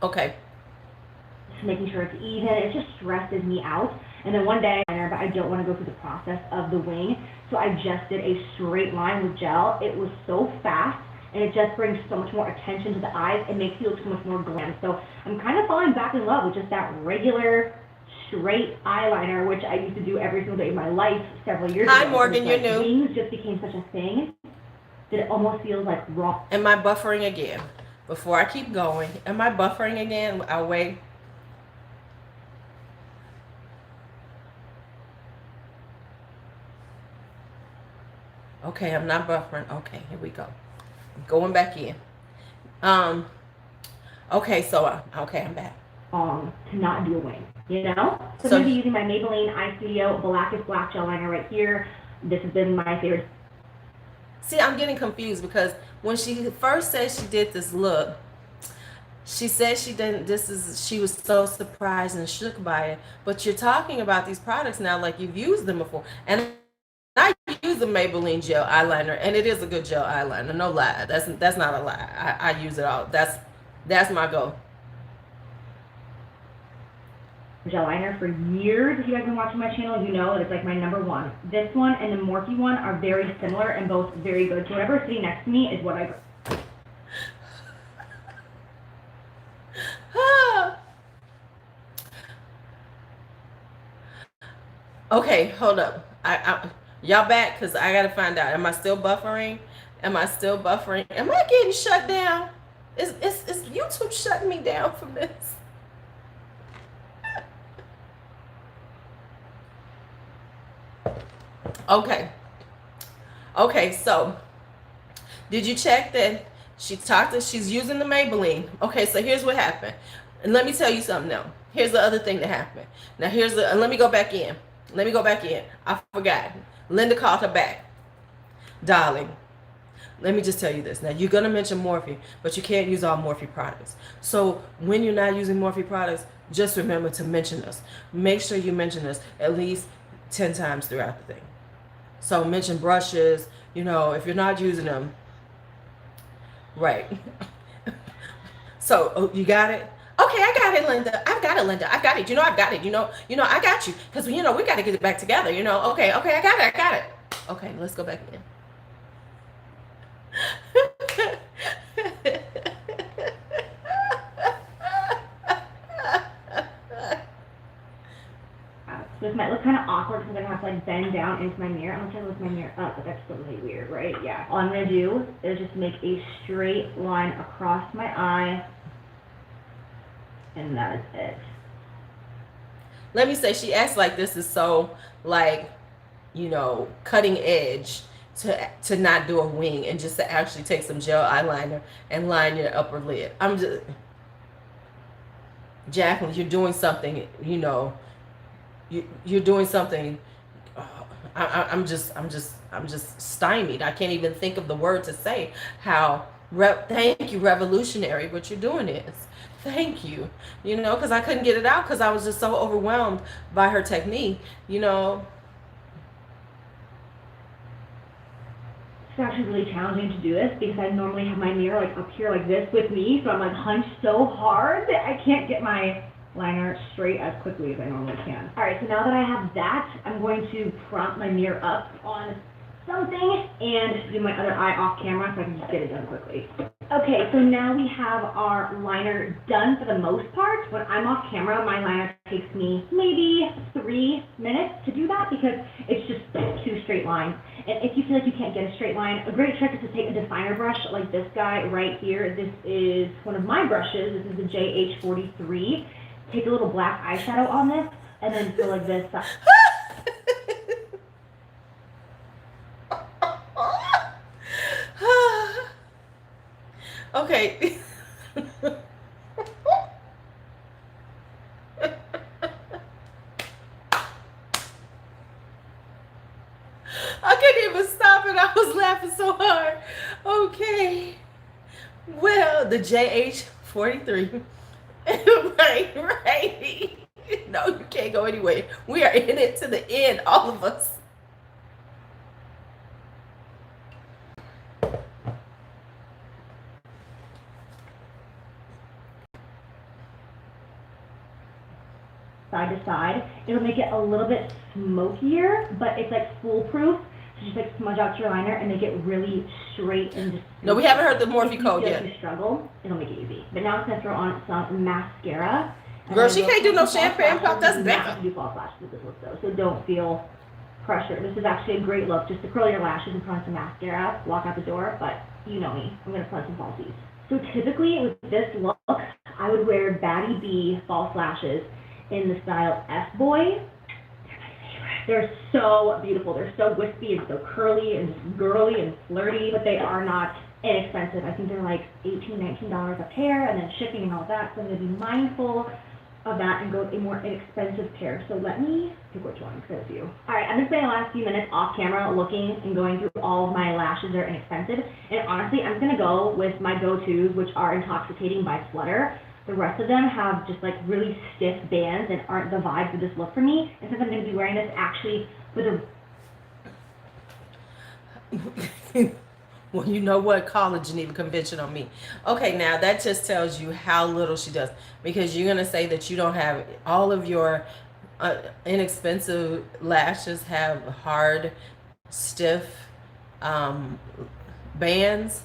Okay. Making sure it's even. It just stresses me out. And then one day, but I don't want to go through the process of the wing, so I just did a straight line with gel. It was so fast, and it just brings so much more attention to the eyes. It makes you look so much more glam. So I'm kind of falling back in love with just that regular straight eyeliner, which I used to do every single day of my life several years ago. Hi, Morgan, you're new. Wings just became such a thing that it almost feels like raw. Am I buffering again? Before I keep going, am I buffering again? I'll wait. Okay, I'm not buffering. Okay, here we go. I'm going back in. Okay, so okay, I'm back. To not do a wing, you know? So, So I'm going to be using my Maybelline Eye Studio Blackest Black Gel Liner right here. This has been my favorite. See, I'm getting confused because when she first said she did this look, she said she didn't, she was so surprised and shook by it. But you're talking about these products now like you've used them before. And I use the Maybelline gel eyeliner, and it is a good gel eyeliner. No lie. That's not a lie. I use it all. That's my go. Gel liner for years. If you guys have been watching my channel, you know that it's like my number one. This one and the Morphe one are very similar and both very good. So whatever's sitting next to me is what I Okay, hold up. Y'all back? Because I got to find out. Am I still buffering? Am I still buffering? Am I getting shut down? Is YouTube shutting me down from this? Okay. Okay, so did you check that she's using the Maybelline? Okay, so here's what happened. And let me tell you something now. Here's the other thing that happened. Now let me go back in. I forgot. Linda called her back. Darling, let me just tell you this. Now, you're going to mention Morphe, but you can't use all Morphe products. So when you're not using Morphe products, just remember to mention us. Make sure you mention us at least 10 times throughout the thing. So mention brushes, if you're not using them. Right. So, you got it? Okay, I got it, Linda. I've got it, Linda. I've got it. I've got it. I got you. Because, we got to get it back together, Okay, I got it. Okay, let's go back in. This might look kind of awkward because I'm going to have to like bend down into my mirror. I'm going to try to lift my mirror up, but that's still really weird, right? Yeah. All I'm going to do is just make a straight line across my eye. And that is it. Let me say, she acts like this is so, like, cutting edge to not do a wing and just to actually take some gel eyeliner and line your upper lid. I'm just, Jaclyn, you're doing something, you're doing something. I'm just stymied. I can't even think of the word to say. Thank you, revolutionary. What you're doing is. Thank you. Because I couldn't get it out because I was just so overwhelmed by her technique. It's actually really challenging to do this because I normally have my mirror like up here like this with me, so I'm like hunched so hard that I can't get my liner straight as quickly as I normally can. All right, so now that I have that, I'm going to prop my mirror up on something and do my other eye off camera so I can just get it done quickly. Okay, so now we have our liner done for the most part. When I'm off camera, my liner takes me maybe 3 minutes to do that because it's just 2 straight lines. And if you feel like you can't get a straight line, a great trick is to take a definer brush like this guy right here. This is one of my brushes. This is the JH43. Take a little black eyeshadow on this and then go like this. Okay. I couldn't even stop it. I was laughing so hard. Okay. Well, the JH43. Right. No, you can't go anywhere. We are in it to the end, all of us. Side to side. It'll make it a little bit smokier, but it's like foolproof. So just like smudge out your liner and make it really straight and just. No, we haven't heard the Morphe code yet. yet. If you struggle, it'll make it easy. But now it's gonna throw on some mascara. Girl, she can't do no champagne pop. That's bad. You do false lashes with this look though, so don't feel pressure. This is actually a great look, just to curl your lashes and put on some mascara, walk out the door. But you know me, I'm gonna put on some falsies. So typically with this look, I would wear Batty B false lashes in the style F-Boy. They're my favorite. They're so beautiful. They're so wispy and so curly and just girly and flirty, but they are not inexpensive. I think they're like $18, $19 a pair, and then shipping and all that. So I'm going to be mindful of that and go with a more inexpensive pair. So let me pick which one, because I have a few. All right, I'm going to spend the last few minutes off camera looking and going through all of my lashes that are inexpensive. And honestly, I'm going to go with my go-tos, which are Intoxicating by Flutter. The rest of them have just like really stiff bands and aren't the vibe for this look for me. And since I'm going to be wearing this actually with a... Well, you know what? College and even convention on me. Okay, now that just tells you how little she does. Because you're going to say that you don't have all of your inexpensive lashes have hard, stiff bands.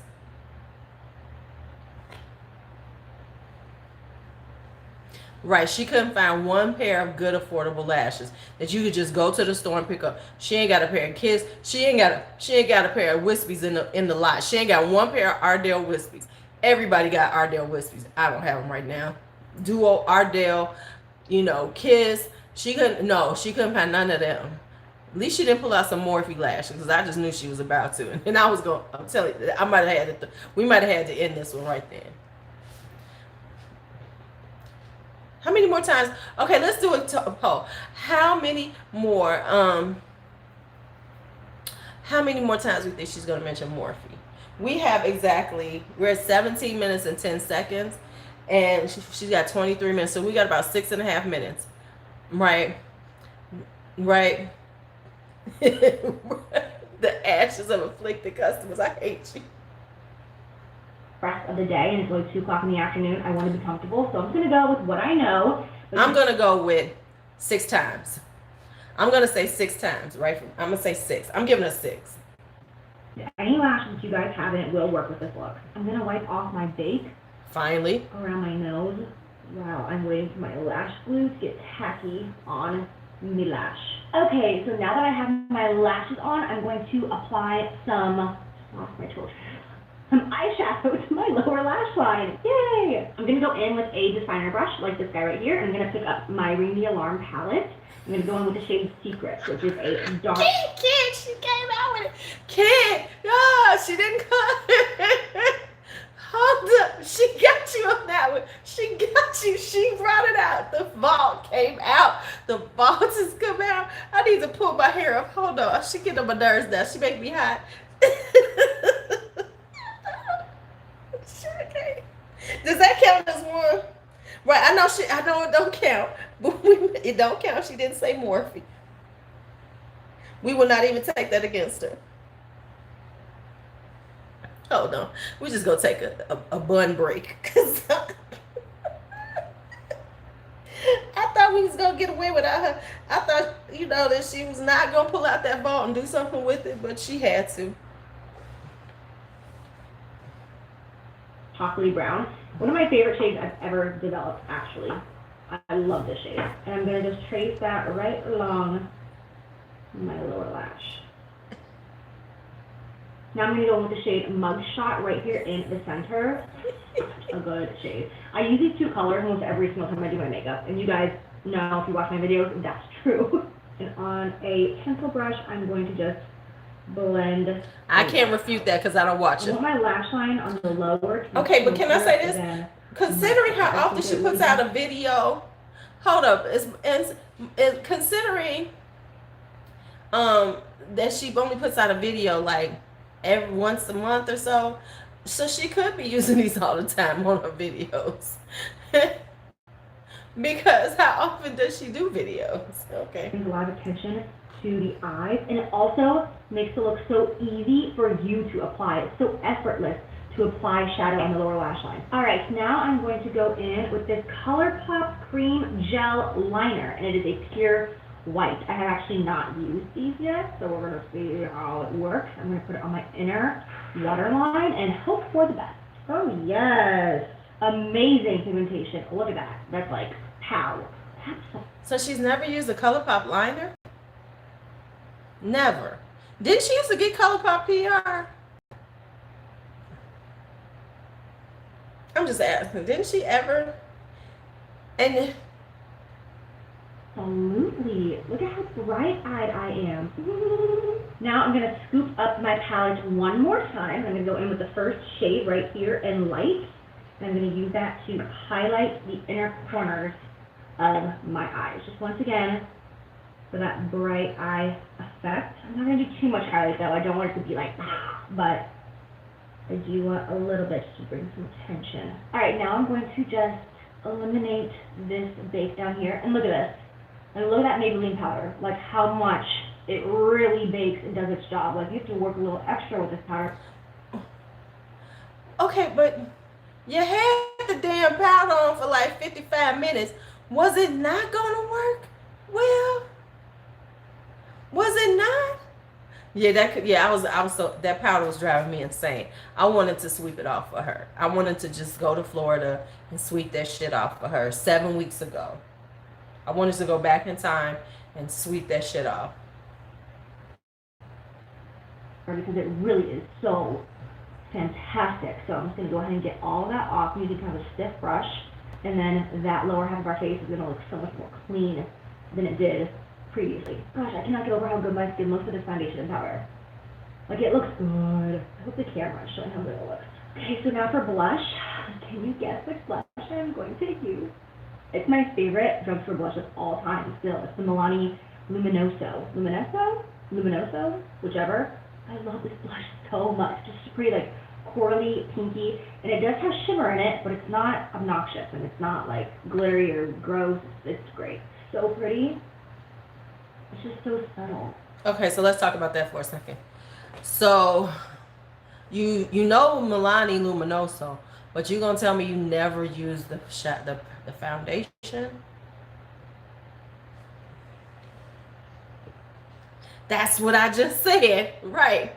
Right, she couldn't find one pair of good affordable lashes that you could just go to the store and pick up. She ain't got a pair of Kiss. She ain't got a pair of Wispies in the lot. She ain't got one pair of Ardell Wispies. Everybody got Ardell Wispies. I don't have them right now. Duo, Ardell, Kiss. She couldn't find none of them. At least she didn't pull out some Morphe lashes, because I just knew she was about to. And I was going. I'm telling you, we might have had to end this one right then. How many more times? Okay, let's do a poll. How many more times do you think she's going to mention Morphe? We're at 17 minutes and 10 seconds, and she's got 23 minutes, so we got about 6.5 minutes. Right? The ashes of afflicted customers. I hate you. Rest of the day, and it's like 2 o'clock in the afternoon. I want to be comfortable, so I'm going to go with what I know. I'm going to go with 6 times. I'm going to say 6 times, right? I'm going to say 6. I'm giving her 6. Any lashes you guys have in it will work with this look. I'm going to wipe off my bake. Finally. Around my nose while I'm waiting for my lash glue to get tacky on me lash. Okay, so now that I have my lashes on, I'm going to apply some eyeshadow to my lower lash line. Yay! I'm going to go in with a definer brush like this guy right here. I'm going to pick up my Ring the Alarm palette. I'm going to go in with the shade Secret, which is a dark... Kid, she came out with it. Kid, no, she didn't come. Hold up. She got you on that one. She got you. She brought it out. The vault came out. The vault has come out. I need to pull my hair up. Hold on. She getting on my nerves now. She make me hot. Okay. Does that count as one? Right, I know it don't count, but it don't count. She didn't say Morphe. We will not even take that against her. Hold on. We're just gonna take a bun break. Cause I thought we was gonna get away without her. I thought, that she was not gonna pull out that vault and do something with it, but she had to. Chocolatey brown. One of my favorite shades I've ever developed, actually. I love this shade. And I'm going to just trace that right along my lower lash. Now I'm going to go with the shade Mugshot right here in the center. Such a good shade. I use these 2 colors almost every single time I do my makeup. And you guys know, if you watch my videos, that's true. And on a pencil brush, I'm going to just blend. I can't refute that because I don't watch I it. want my lash line on the lower. Okay, but can I say this? Considering how often she puts out a video, hold up, it's considering that she only puts out a video like every once a month or so she could be using these all the time on her videos. Because how often does she do videos? Okay. Brings a lot of attention to the eyes, and it also makes it look so easy for you to apply. It's so effortless to apply shadow on the lower lash line. All right, now I'm going to go in with this ColourPop Cream Gel Liner, and it is a pure white. I have actually not used these yet, so we're gonna see how it works. I'm gonna put it on my inner waterline and hope for the best. Oh yes, amazing pigmentation. Look at that. That's like pow. So she's never used a ColourPop liner? Never. Didn't she used to get ColourPop PR? I'm just asking. Didn't she ever? And Absolutely. Look at how bright-eyed I am. Now I'm gonna scoop up my palette one more time. I'm gonna go in with the first shade right here in light. And I'm gonna use that to highlight the inner corners of my eyes. Just once again, for that bright eye effect. I'm not gonna do too much highlight though. I don't want it to be like, but I do want a little bit to bring some attention. All right, now I'm going to just eliminate this base down here. And look at this. And look at that Maybelline powder. Like how much it really bakes and does its job. Like you have to work a little extra with this powder. okay, but you had the damn powder on for like 55 minutes. Was it not gonna work? Well, was it not? Yeah, that could. Yeah, I was so that powder was driving me insane. I wanted to sweep it off for her. I wanted to just go to Florida and sweep that shit off for her 7 weeks ago. I wanted to go back in time and sweep that shit off. Because it really is so fantastic. So I'm just gonna go ahead and get all of that off using kind of a stiff brush, and then that lower half of our face is gonna look so much more clean than it did previously. Gosh, I cannot get over how good my skin looks with this foundation and powder. Like it looks good. I hope the camera is showing how good it looks. Okay, so now for blush. Can you guess which blush I'm going to use? It's my favorite drugstore blush of all time still. It's the Milani Luminoso, whichever. I love this blush so much. Just pretty like corally, pinky, and it does have shimmer in it, but it's not obnoxious and it's not like glittery or gross. It's great. So pretty. It's just so subtle. Okay, so let's talk about that for a second. So you know Milani Luminoso, but you gonna tell me you never used the foundation? That's what I just said, right?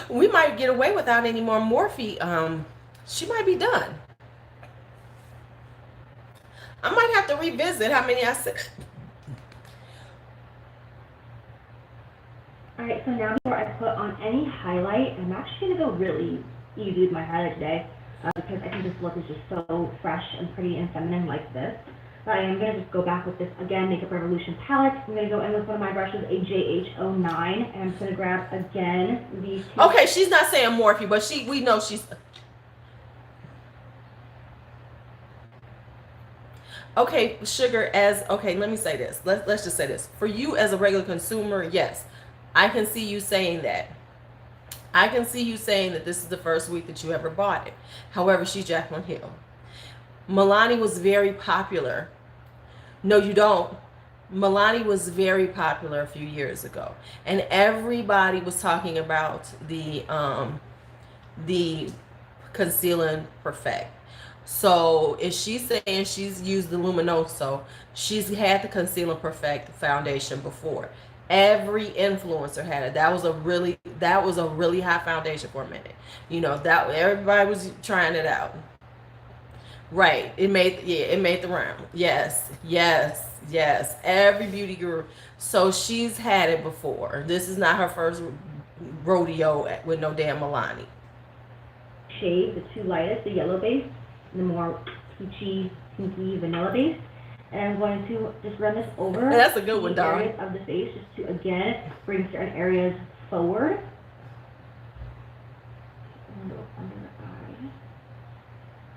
We might get away without any more Morphe. She might be done. I might have to revisit how many I said. Alright, so now before I put on any highlight, I'm actually going to go really easy with my highlight today because I think this look is just so fresh and pretty and feminine like this. But I am going to just go back with this, again, Makeup Revolution palette. I'm going to go in with one of my brushes, a JH09, and I'm just going to grab, again, these two. Okay, she's not saying Morphe, but we know she's... Okay, sugar, okay, let me say this. Let's just say this. For you as a regular consumer, yes, I can see you saying that. I can see you saying that this is the first week that you ever bought it. However, she's Jaclyn Hill. Milani was very popular. No, you don't. Milani was very popular a few years ago, and everybody was talking about the Conceal and Perfect. So if she's saying she's used the Luminoso, she's had the Conceal and Perfect foundation before. Every influencer had it. That was a really high foundation for a minute. You know, that everybody was trying it out. Right. It made the round. Yes. Every beauty guru. So she's had it before. This is not her first rodeo with no damn Milani. Shade, the two lightest, the yellow base, and the more peachy, pinky, vanilla base. And I'm going to just run this over. That's a good one, dog. Areas of the face, just to again bring certain areas forward. And go under the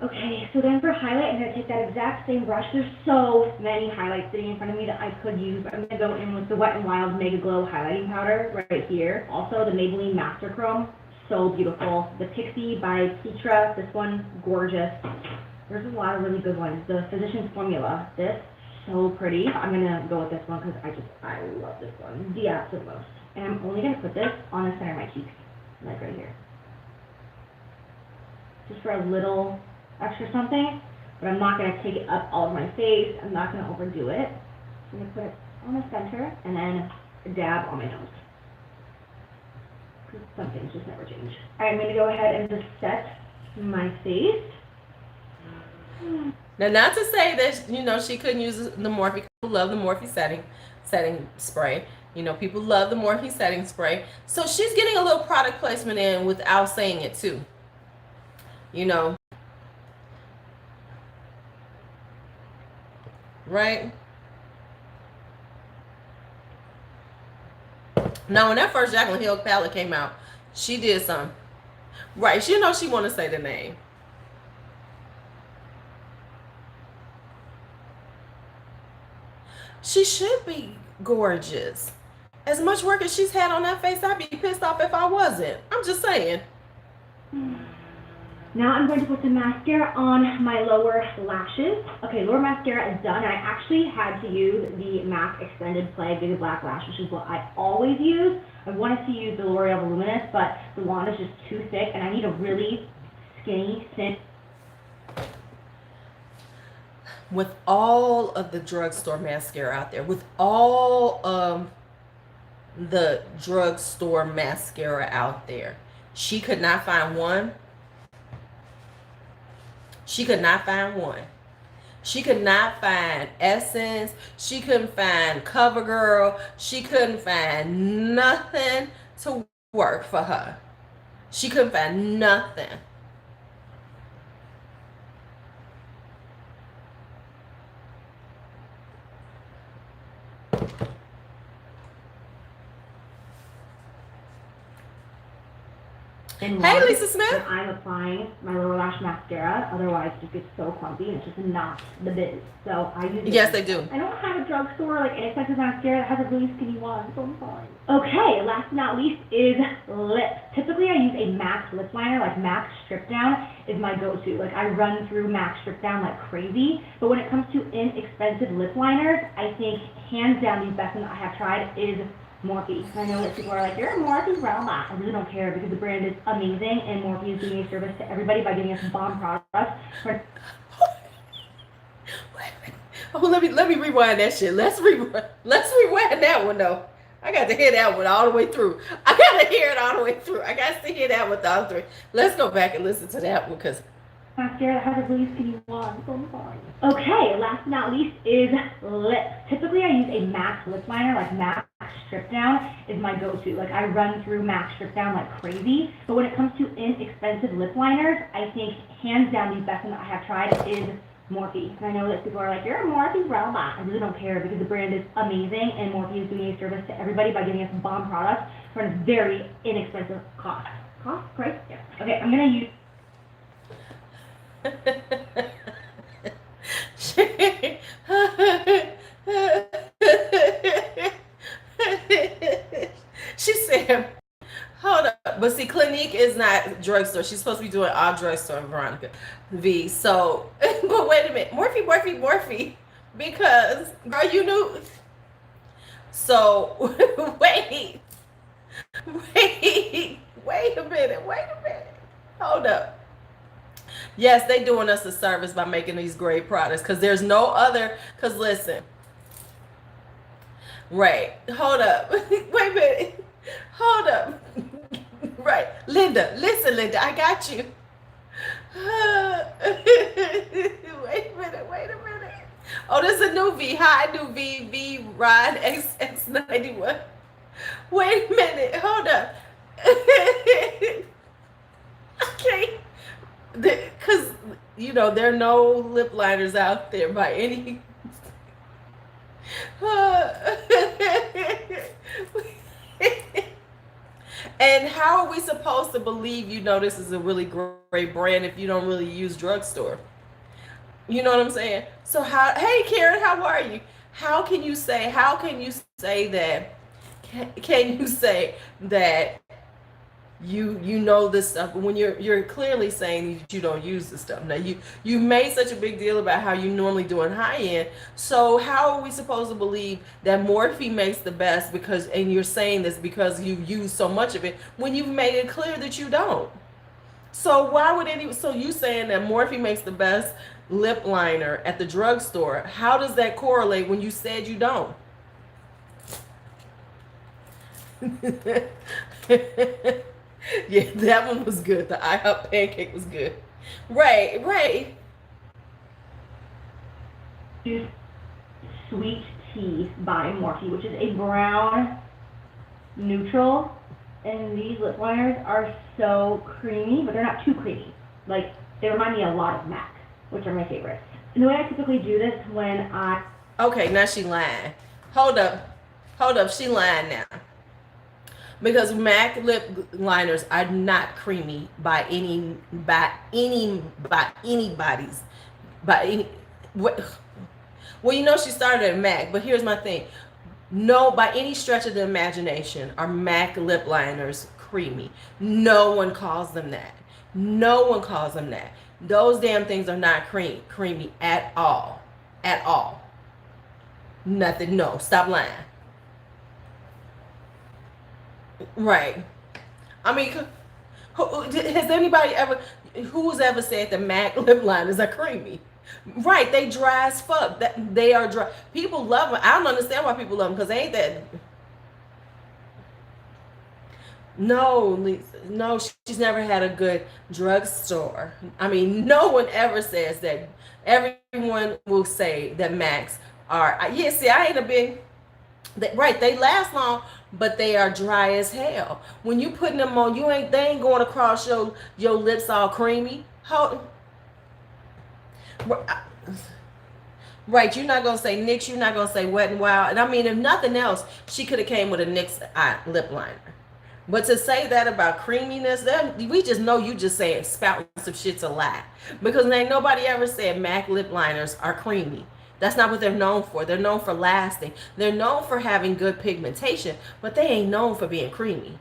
eye. Okay, so then for highlight, I'm going to take that exact same brush. There's so many highlights sitting in front of me that I could use. I'm going to go in with the Wet n Wild Mega Glow highlighting powder right here. Also, the Maybelline Master Chrome, so beautiful. The Pixie by Petra, this one, gorgeous. There's a lot of really good ones. The Physicians Formula, this, so pretty. I'm going to go with this one because I love this one, the absolute most. And I'm only going to put this on the center of my cheeks, like right here. Just for a little extra something, but I'm not going to take it up all of my face. I'm not going to overdo it. I'm going to put it on the center and then a dab on my nose. Because some things just never change. All right, I'm going to go ahead and just set my face. Now, not to say that, you know, she couldn't use the Morphe. People love the Morphe setting spray. You know, people love the Morphe setting spray. So she's getting a little product placement in without saying it too. You know. Right? Now, when that first Jaclyn Hill palette came out, she did some. Right, she knows she want to say the name. She should be gorgeous. As much work as she's had on that face, I'd be pissed off if I wasn't. I'm just saying. Now I'm going to put some mascara on my lower lashes. Okay, lower mascara is done. I actually had to use the MAC Extended Play Big Black Lash, which is what I always use. I wanted to use the L'Oreal Voluminous, but the wand is just too thick, and I need a really skinny, thin. With all of the drugstore mascara out there, with all of the drugstore mascara out there, she could not find one. She could not find one. She could not find Essence. She couldn't find CoverGirl. She couldn't find nothing to work for her. She couldn't find nothing. Hey, Lisa Smith. I'm applying my lower lash mascara. Otherwise, it just gets so clumpy and it's just not the biz. So I use it. Yes, they do. I don't have a drugstore like inexpensive mascara that has a really skinny wand, so I'm fine. Okay, last but not least is lips. Typically, I use a MAC lip liner, like MAC Strip Down is my go-to. Like I run through MAC Strip Down like crazy. But when it comes to inexpensive lip liners, I think hands down the best one that I have tried is Morphe. I know that people are like, you're a Morphe robot. I really don't care because the brand is amazing and Morphe is doing a service to everybody by giving us bomb products. Oh, let me rewind that shit. Let's rewind that one though. I got to hear that one all the way through. I got to hear it all the way through. I got to hear that one all through. Let's go back and listen to that one because mascara that has a really skinny wand, so I'm fine. Okay, last but not least is lips. Typically, I use a MAC lip liner, like MAC Strip Down is my go-to. Like I run through MAC Strip Down like crazy. But when it comes to inexpensive lip liners, I think hands down the best one that I have tried is Morphe. And I know that people are like, you're a Morphe robot. I really don't care because the brand is amazing and Morphe is doing a service to everybody by giving us bomb products for a very inexpensive cost. Cost? Price? Yeah. Okay, I'm gonna use she said, hold up. But see, Clinique is not drugstore. She's supposed to be doing all drugstore, Veronica V. So, but wait a minute. Morphe. Because, girl, you knew. So, wait a minute. Hold up. Yes, they doing us a service by making these great products because there's no other. Because listen, right? Hold up. Wait a minute. Hold up. Right, Linda. Listen, Linda. I got you. Wait a minute. Oh, this is a new V. Hi, new V Rod X91. Wait a minute. Hold up. Okay. Because, you know, there are no lip liners out there by any. And how are we supposed to believe this is a really great brand if you don't really use drugstore? You know what I'm saying? So hey Karen, how are you? How can you say that? Can you say that you know this stuff when you're clearly saying that you don't use this stuff? Now you made such a big deal about how you normally do in high end. So how are we supposed to believe that morphine makes the best and you're saying this because you use so much of it when you've made it clear that you don't? So why would so you saying that morphine makes the best lip liner at the drugstore? How does that correlate when you said you don't? Yeah, that one was good. The IHOP pancake was good. Right. Use Sweet Tea by Morphe, which is a brown neutral. And these lip liners are so creamy, but they're not too creamy. Like, they remind me a lot of MAC, which are my favorites. And the way I typically do this Okay, now she lying. Hold up, she lying now. Because MAC lip liners are not creamy by any. Well, she started at MAC, but here's my thing. No, by any stretch of the imagination, are MAC lip liners creamy? No one calls them that. No one calls them that. Those damn things are not creamy at all. At all. Nothing. No, stop lying. Right. I mean, has anybody who's ever said that MAC lip liners are creamy? Right, they dry as fuck. They are dry. People love them. I don't understand why people love them because they ain't that. No, she's never had a good drugstore. I mean, no one ever says that. Everyone will say that MACs are. Yeah, see, I ain't a big. Right, they last long, but they are dry as hell. When you putting them on, they ain't going across your lips all creamy. Right, you're not gonna say NYX, you're not gonna say Wet and Wild. And I mean, if nothing else, she could have came with a NYX lip liner. But to say that about creaminess, we just know you just saying spouting some shit's a lie. Because ain't nobody ever said MAC lip liners are creamy. That's not what they're known for. They're known for lasting. They're known for having good pigmentation, but they ain't known for being creamy.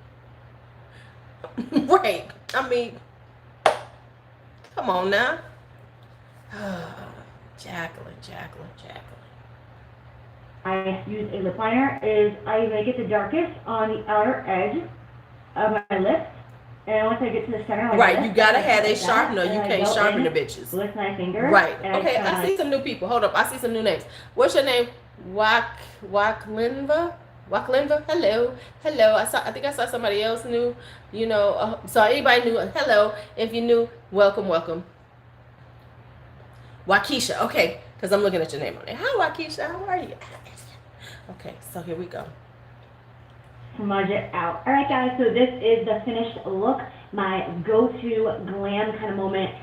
Right. I mean, come on now. Jaclyn. I use a lip liner I make it the darkest on the outer edge of my lips. And once I get to the center, right, you gotta have a sharpener. You can't sharpen the bitches with my finger. Right. Okay, I see some new people. Hold up, I see some new names. What's your name? Jaclyn? Hello. I think I saw somebody else new. So anybody new? Hello. If you're new, welcome. Waukesha. Okay, because I'm looking at your name on there. Hi, Waukesha. How are you? Okay, so here we go. Smudge it out. All right, guys, so this is the finished look. My go-to glam kind of moment.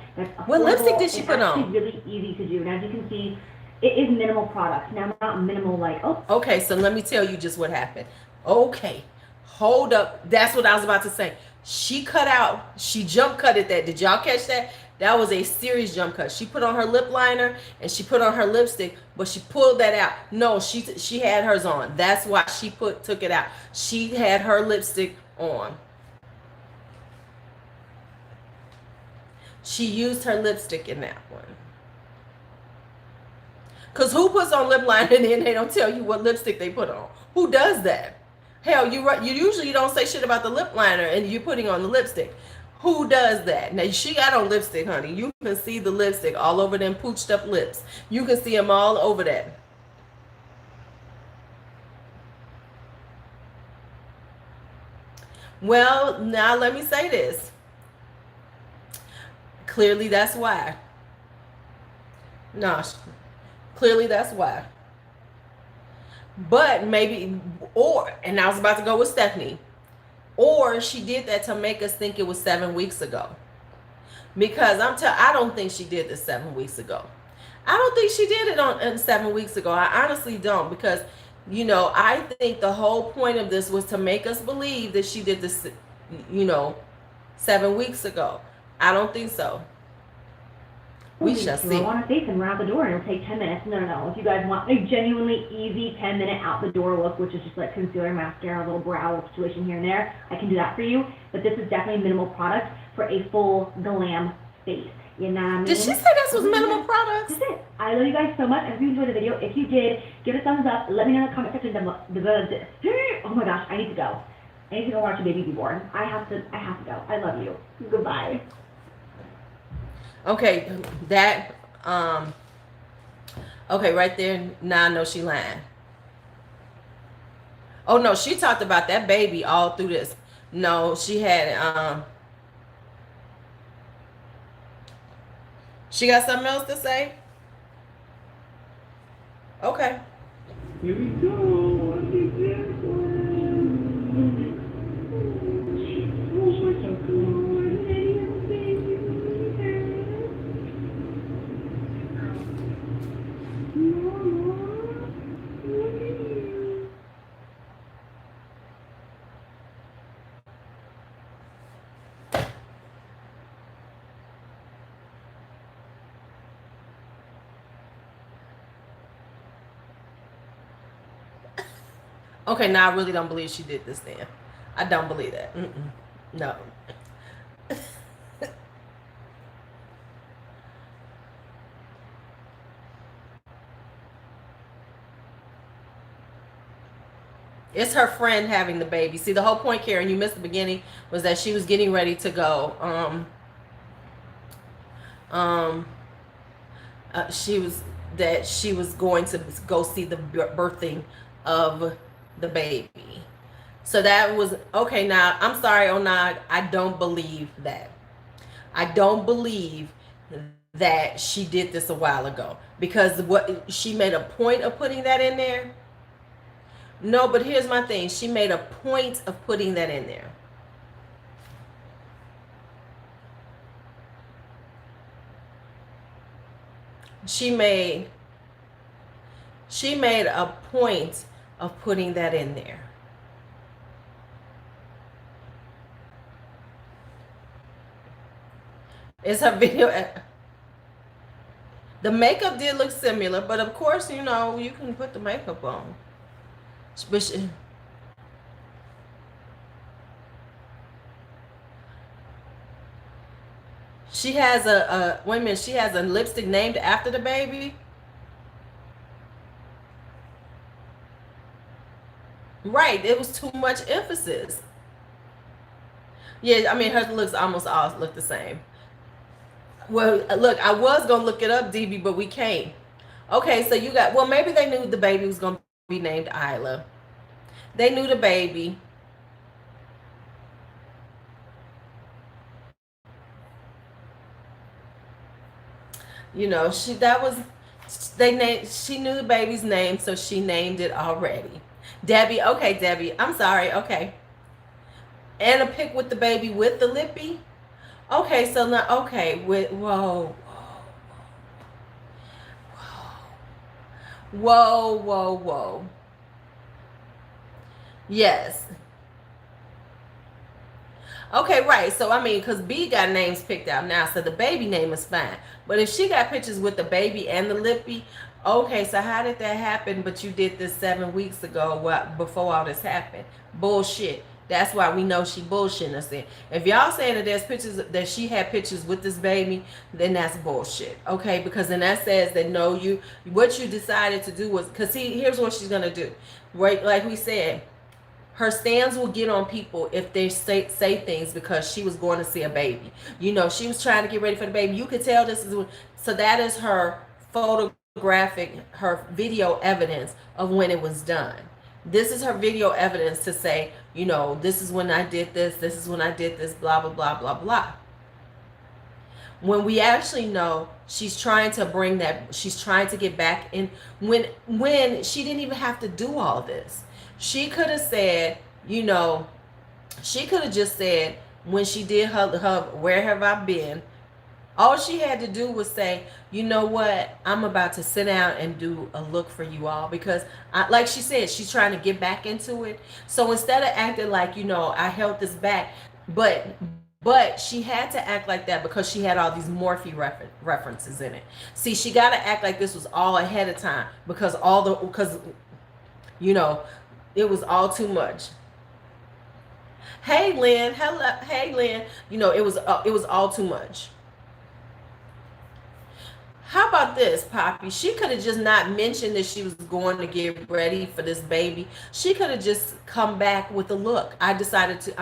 What lipstick did she put on? It's really easy to do. Now, as you can see, it is minimal product. Now, not minimal like, oh. Okay, so let me tell you just what happened. Okay, hold up. That's what I was about to say. She jump cutted that. Did y'all catch that? That was a serious jump cut. She put on her lip liner and she put on her lipstick, but she pulled that out. No, she had hers on. That's why she took it out. She had her lipstick on. She used her lipstick in that one. Because who puts on lip liner and then they don't tell you what lipstick they put on? Who does that? Hell, you usually don't say shit about the lip liner and you're putting on the lipstick. Who does that? Now, she got on lipstick, honey. You can see the lipstick all over them pooched up lips. You can see them all over that. Well, now let me say this. Clearly, that's why. No, clearly that's why. But maybe, and I was about to go with Stephanie. Or she did that to make us think it was 7 weeks ago. Because I don't think she did this 7 weeks ago. I don't think she did it 7 weeks ago. I honestly don't. Because, I think the whole point of this was to make us believe that she did this you know, 7 weeks ago. I don't think so. We shall see. I want to face and we're out the door and it'll take 10 minutes. No. If you guys want a genuinely easy 10-minute out the door look, which is just like concealer, mascara, a little brow situation here and there, I can do that for you. But this is definitely minimal product for a full glam face. You know what I mean? Did she say this was minimal products? That's it. I love you guys so much. I hope you enjoyed the video. If you did, give it a thumbs up. Let me know in the comment section down below. Oh my gosh, I need to go. I need to go watch a baby be born. I have to go. I love you. Goodbye. Okay, that, okay, right there, now I know she lying. Oh, no, she talked about that baby all through this. No, she had, she got something else to say? Okay. Here we go. I think that's Okay, now I really don't believe she did this then. I don't believe that. No. It's her friend having the baby. See, the whole point, Karen, you missed the beginning, was that she was getting ready to go. She was going to go see the birthing of the baby. So that was okay. Now I'm sorry, Onag, I don't believe that. I don't believe that she did this a while ago, because what she made a point of putting that in there. No, but here's my thing. She made a point of putting that in there. She made a point of putting that in there. It's her video. The makeup did look similar, but of course, you know, you can put the makeup on. But she has wait a minute, she has a lipstick named after the baby. Right, it was too much emphasis. Yeah, I mean, her looks almost all look the same. Well, look, I was gonna look it up, DB, but we can't. Okay, so you got, well, maybe they knew the baby was gonna be named Isla. They knew the baby. You know, she knew the baby's name, so she named it already. Debbie, okay, Debbie, I'm sorry, okay. And a pic with the baby with the lippy. Okay, so now, okay, with, whoa. Yes. Okay, right. So, I mean, because B got names picked out now, so the baby name is fine. But if she got pictures with the baby and the lippy, okay, so how did that happen? But you did this 7 weeks ago, before all this happened. Bullshit. That's why we know she bullshitting us in. If y'all saying that there's pictures, that she had pictures with this baby, then that's bullshit. Okay, because then that says that no, what you decided to do was, because here's what she's gonna do. Right, like we said, her stands will get on people if they say things because she was going to see a baby. You know, she was trying to get ready for the baby. You could tell this is, so that is her photographic, her video evidence of when it was done. This is her video evidence to say, you know, this is when I did this is when I did this, blah, blah, blah, blah, blah. When we actually know she's trying to bring that, she's trying to get back in, when she didn't even have to do all this. She could have said, you know, she could have just said when she did her Where Have I Been, all she had to do was say, you know what, I'm about to sit down and do a look for you all, because like she said, she's trying to get back into it. So instead of acting like, you know, I held this back, but but she had to act like that because she had all these Morphe references in it. See, she got to act like this was all ahead of time because you know, it was all too much. Hey Lynn, hello, hey Lynn. You know, it was all too much. How about this, Poppy? She could have just not mentioned that she was going to get ready for this baby. She could have just come back with a look. I'm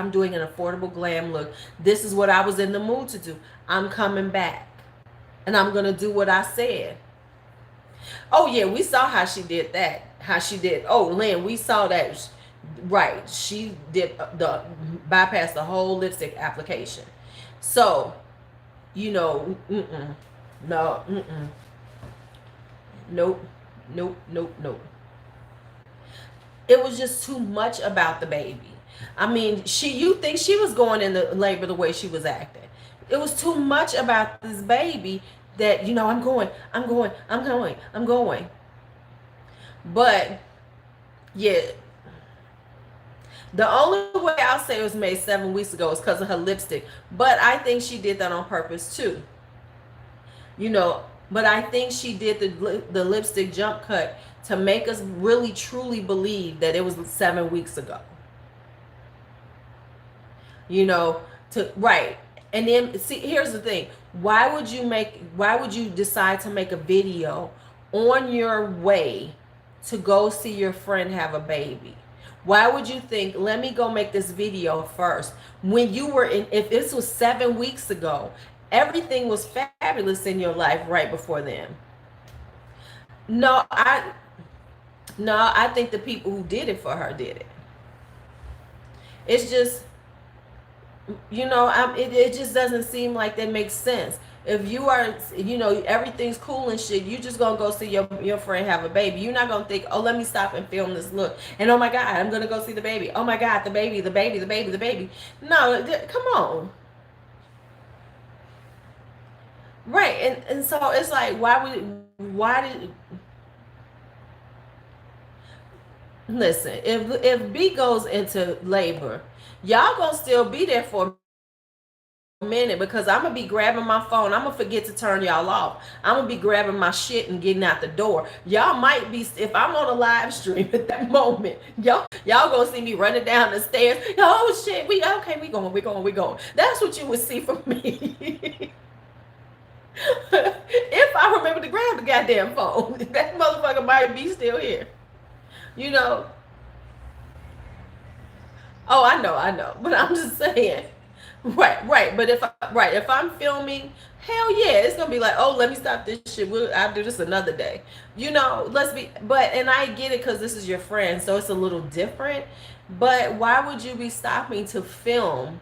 doing an affordable glam look. This is what I was in the mood to do. I'm coming back. And I'm going to do what I said. Oh, yeah, we saw how she did that. How she did. Oh, Lynn, we saw that. Right. She did bypass the whole lipstick application. So, you know, no, nope, nope, nope, nope. It was just too much about the baby. I mean, you think she was going into labor the way she was acting. It was too much about this baby that, you know, I'm going. But, yeah, the only way I'll say it was made 7 weeks ago is because of her lipstick. But I think she did that on purpose, too. You know, but I think she did the lipstick jump cut to make us really truly believe that it was 7 weeks ago. You know, right. And then see, here's the thing. Why would you decide to make a video on your way to go see your friend have a baby? Why would you think, let me go make this video first? When you were if this was 7 weeks ago, everything was fabulous in your life right before then. No, I think the people who did it for her did it. It's just, you know, it just doesn't seem like that makes sense. If you are, you know, everything's cool and shit, you just gonna go see your friend have a baby. You're not gonna think, oh, let me stop and film this look. And oh my God, I'm gonna go see the baby. Oh my God, the baby. No, come on. Right, and so it's like, listen, if B goes into labor, y'all gonna still be there for a minute because I'm gonna be grabbing my phone. I'm gonna forget to turn y'all off. I'm gonna be grabbing my shit and getting out the door. Y'all might be, if I'm on a live stream at that moment, y'all gonna see me running down the stairs. Oh shit, we going. That's what you would see from me. If I remember to grab the goddamn phone, that motherfucker might be still here. You know? Oh, I know. But I'm just saying. Right. But if I'm filming, hell yeah, it's gonna be like, oh, let me stop this shit. I'll do this another day. You know, and I get it because this is your friend, so it's a little different. But why would you be stopping to film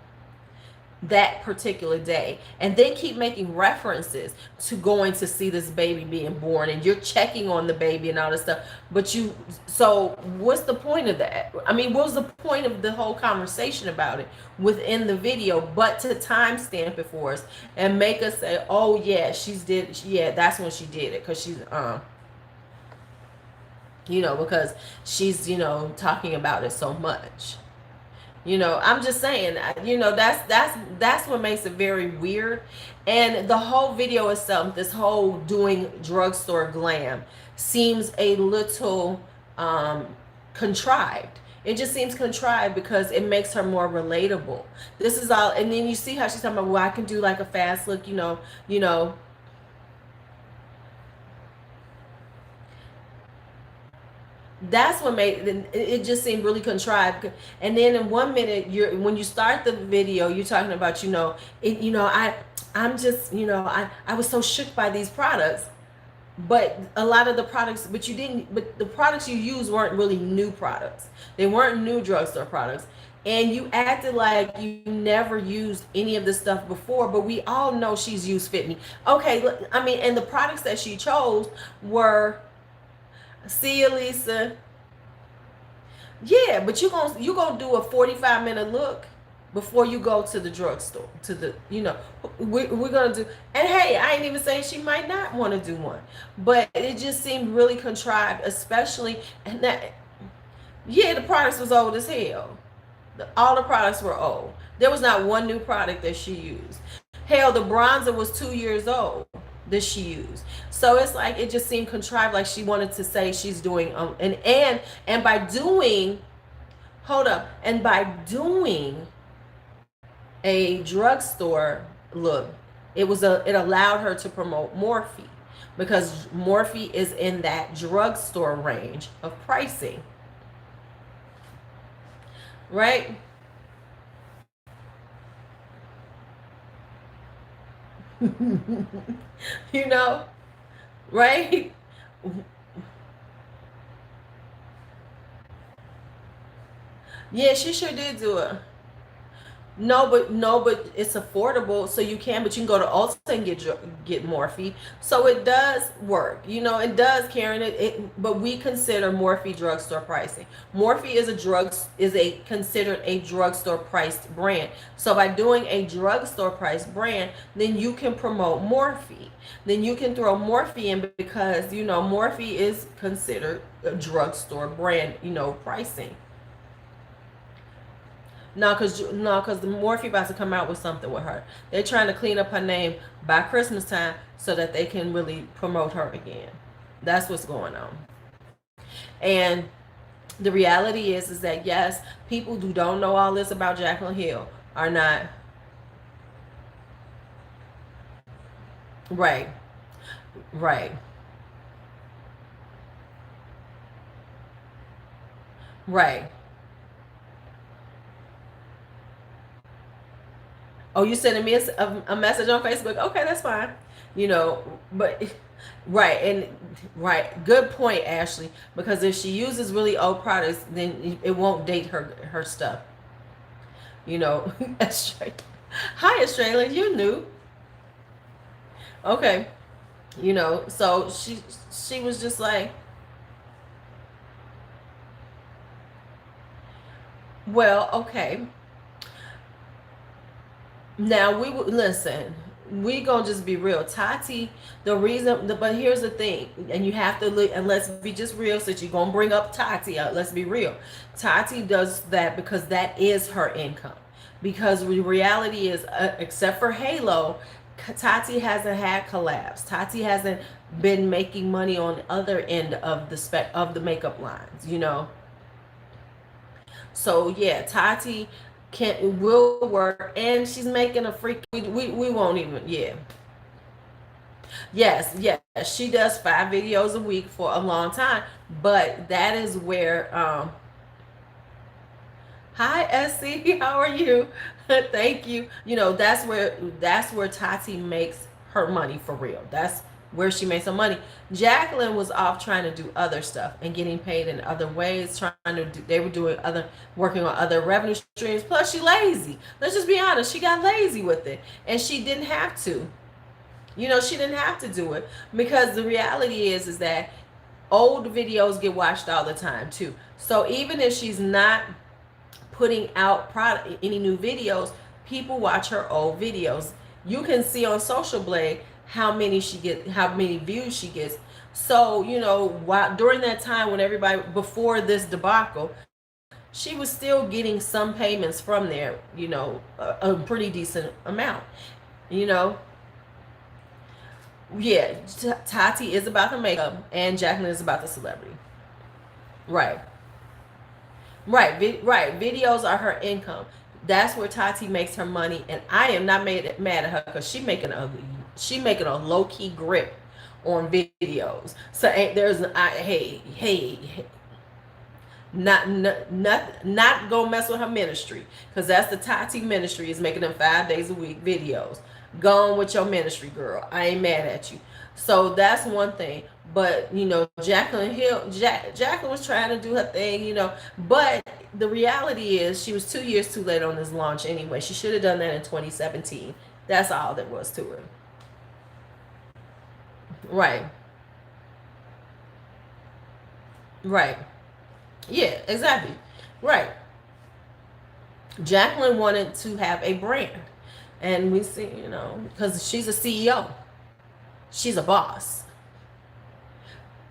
that particular day and then keep making references to going to see this baby being born and you're checking on the baby and all this stuff, so what's the point of that? I mean, what was the point of the whole conversation about it within the video but to timestamp it for us and make us say, oh yeah, that's when she did it because she's you know, because she's, you know, talking about it so much. You know, I'm just saying, you know, that's what makes it very weird. And the whole video itself, this whole doing drugstore glam seems a little contrived. It just seems contrived because it makes her more relatable. This is all, and then you see how she's talking about, well, I can do like a fast look, you know. That's what made it just seemed really contrived. And then in 1 minute, when you start the video, you're talking about, I'm just, I was so shook by these products. But a lot of the products, but the products you used weren't really new products. They weren't new drugstore products. And you acted like you never used any of this stuff before, but we all know she's used Fit Me. Okay, I mean, and the products that she chose were, see you, Lisa. Yeah, but you gonna do a 45-minute look before you go to the drugstore. We're gonna do. And hey, I ain't even saying she might not want to do one, but it just seemed really contrived, especially. And that, yeah, the products was old as hell. All the products were old. There was not one new product that she used. Hell, the bronzer was 2 years old that she used. So it's like it just seemed contrived, like she wanted to say she's doing and by doing, hold up, and by doing a drugstore look, it allowed her to promote Morphe, because Morphe is in that drugstore range of pricing, right? You know, right? Yeah, she sure did do it. No, but it's affordable, so you can. But you can go to Ulta and get Morphe, so it does work. You know, it does, Karen. But we consider Morphe drugstore pricing. Morphe is a considered a drugstore priced brand. So by doing a drugstore priced brand, then you can promote Morphe. Then you can throw Morphe in, because you know Morphe is considered a drugstore brand. You know, pricing. No, cause the Morphe about to come out with something with her. They're trying to clean up her name by Christmas time so that they can really promote her again. That's what's going on. And the reality is that yes, people who don't know all this about Jaclyn Hill are not right, right, right. Oh, you sending me a message on Facebook? Okay, that's fine. You know, but right, and right, good point, Ashley. Because if she uses really old products, then it won't date her stuff. You know, hi, Australia, you knew. Okay, you know, so she was just like, well, okay. Now we would listen. We gonna just be real, Tati. But here's the thing, and you have to look. And let's be just real. Since you're gonna bring up Tati, let's be real. Tati does that because that is her income. Because the reality is, except for Halo, Tati hasn't had collabs. Tati hasn't been making money on the other end of the spec of the makeup lines. You know, so yeah, Tati can will work, and she's making a freak. We won't even. Yeah, yes, she does 5 videos a week for a long time, but that is where hi SC, how are you? Thank you. You know, that's where Tati makes her money for real. That's where she makes her money. Jaclyn was off trying to do other stuff and getting paid in other ways, they were doing working on other revenue streams. Plus she lazy. Let's just be honest, she got lazy with it. And she didn't have to. You know, she didn't have to do it, because the reality is that old videos get watched all the time too. So even if she's not putting out any new videos, people watch her old videos. You can see on Social Blade how many views she gets. So you know, during that time when everybody, before this debacle, she was still getting some payments from there. You know, a pretty decent amount. You know, yeah. Tati is about the makeup, and Jaclyn is about the celebrity. Right. Right. Videos are her income. That's where Tati makes her money, and I am not mad at her, because she making a low key grip on videos. So ain't hey, not go mess with her ministry, because that's the Tati ministry, is making them 5 days a week videos. Go on with your ministry, girl. I ain't mad at you. So that's one thing. But you know, Jaclyn was trying to do her thing, you know. But the reality is, she was 2 years too late on this launch anyway. She should have done that in 2017. That's all there was to it. Right. Right. Yeah, exactly. Right. Jaclyn wanted to have a brand. And we see, you know, because she's a CEO. She's a boss.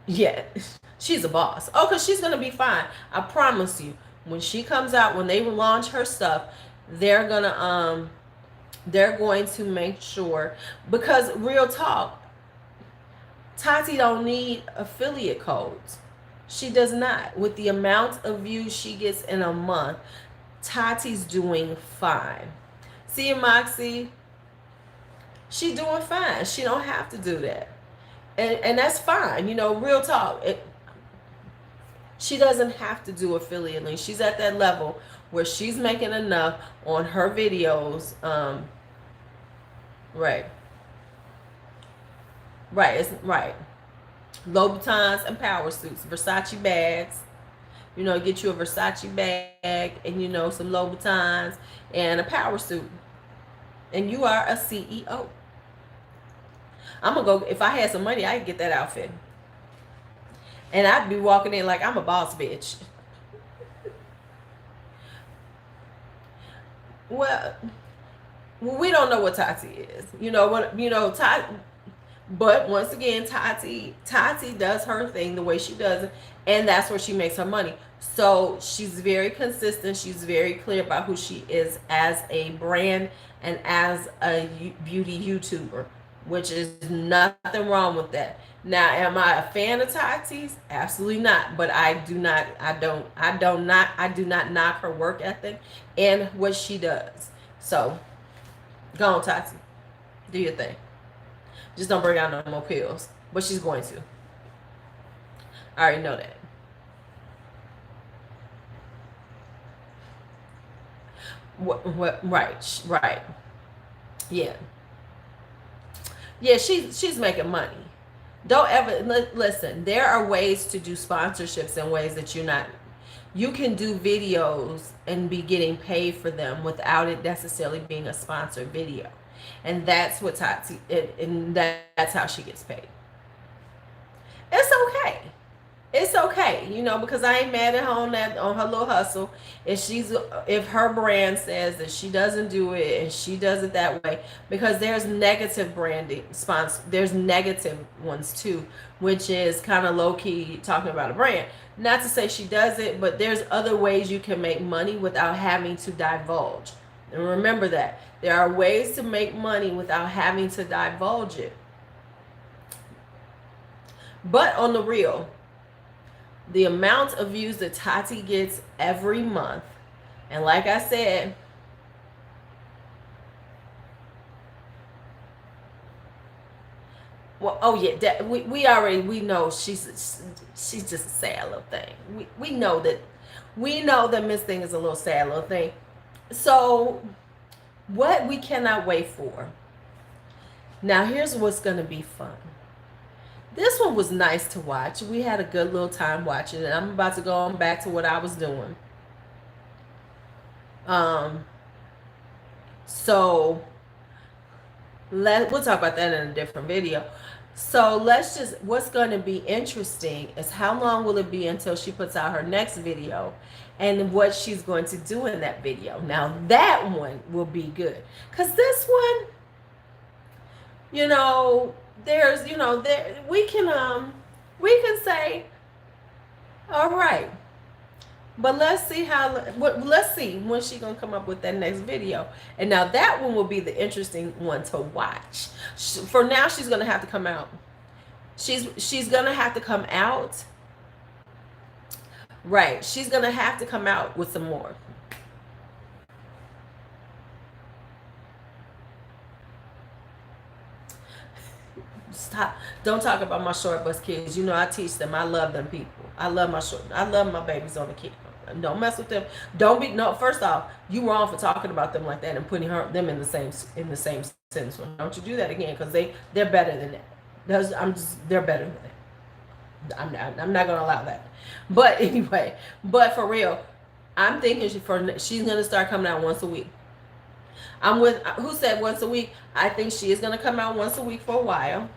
Yeah, she's a boss. Oh, because she's going to be fine. I promise you. When she comes out, when they launch her stuff, they're going to make sure, because real talk, Tati don't need affiliate codes. She does not. With the amount of views she gets in a month, Tati's doing fine. See, Moxie, she doing fine. She don't have to do that. And that's fine. You know, real talk. She doesn't have to do affiliate links. She's at that level where she's making enough on her videos. Right. Right. It's right. Louboutins and power suits, Versace bags. You know, get you a Versace bag and, you know, some Louboutins and a power suit. And you are a CEO. I'm going to go, if I had some money, I could get that outfit. And I'd be walking in like I'm a boss bitch. Well, we don't know what Tati is. You know what? You know, Tati. But once again, Tati does her thing the way she does it, and that's where she makes her money. So she's very consistent. She's very clear about who she is as a brand and as a beauty YouTuber, which is nothing wrong with that. Now, am I a fan of Tati's? Absolutely not. But I do not knock her work ethic and what she does. So go on, Tati. Do your thing. Just don't bring out no more pills. But she's going to. I already know that. What right. Yeah. Yeah, she's making money. Don't ever listen. There are ways to do sponsorships in ways that you can do videos and be getting paid for them without it necessarily being a sponsored video. And that's what Tati, and that's how she gets paid. It's okay. It's okay, you know, because I ain't mad at her on her little hustle. If her brand says that she doesn't do it and she does it that way, because there's negative branding sponsor, there's negative ones too, which is kind of low key talking about a brand. Not to say she does it, but there's other ways you can make money without having to divulge. And remember that there are ways to make money without having to divulge it. But on the real, the amount of views that Tati gets every month, and like I said, well, oh yeah, we know she's just a sad little thing. We know that Miss Thing is a little sad little thing. So what we cannot wait for. Now here's what's gonna be fun. This one was nice to watch. We had a good little time watching it. I'm about to go on back to what I was doing. So we'll talk about that in a different video. So what's going to be interesting is how long will it be until she puts out her next video and what she's going to do in that video. Now that one will be good. Because this one, you know, there's, you know, we can say, all right, but let's see when she's gonna come up with that next video. And now that one will be the interesting one to watch. For now, she's gonna have to come out. She's gonna have to come out. Right, she's gonna have to come out with some more. Stop. Don't talk about my short bus kids. You know I teach them. I love them people. I love my babies on the kid. Don't mess with them. First off, you wrong for talking about them like that and putting them in the same sentence. Don't you do that again, because they're better than that. They're better than that. I'm not gonna allow that. But anyway, but for real, I'm thinking she's gonna start coming out once a week. Who said once a week? I think she is gonna come out once a week for a while.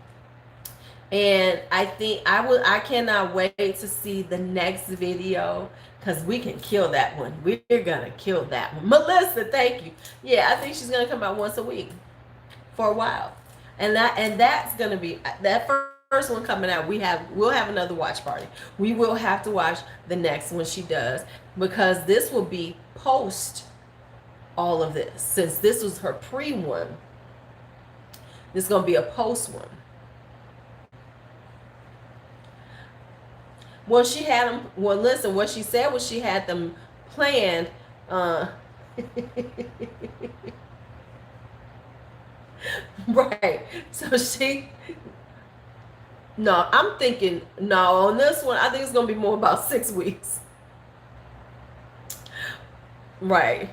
And I think I cannot wait to see the next video, because we can kill that one. We're gonna kill that one. Melissa, thank you. Yeah, I think she's gonna come out once a week for a while. And that's gonna be that first one coming out. We'll have another watch party. We will have to watch the next one she does, because this will be post all of this. Since this was her pre one, this is going to be a post one. Well, she had them. Well, listen, what she said was she had them planned. Right. So no, I'm thinking, no, on this one, I think it's going to be more about 6 weeks. Right.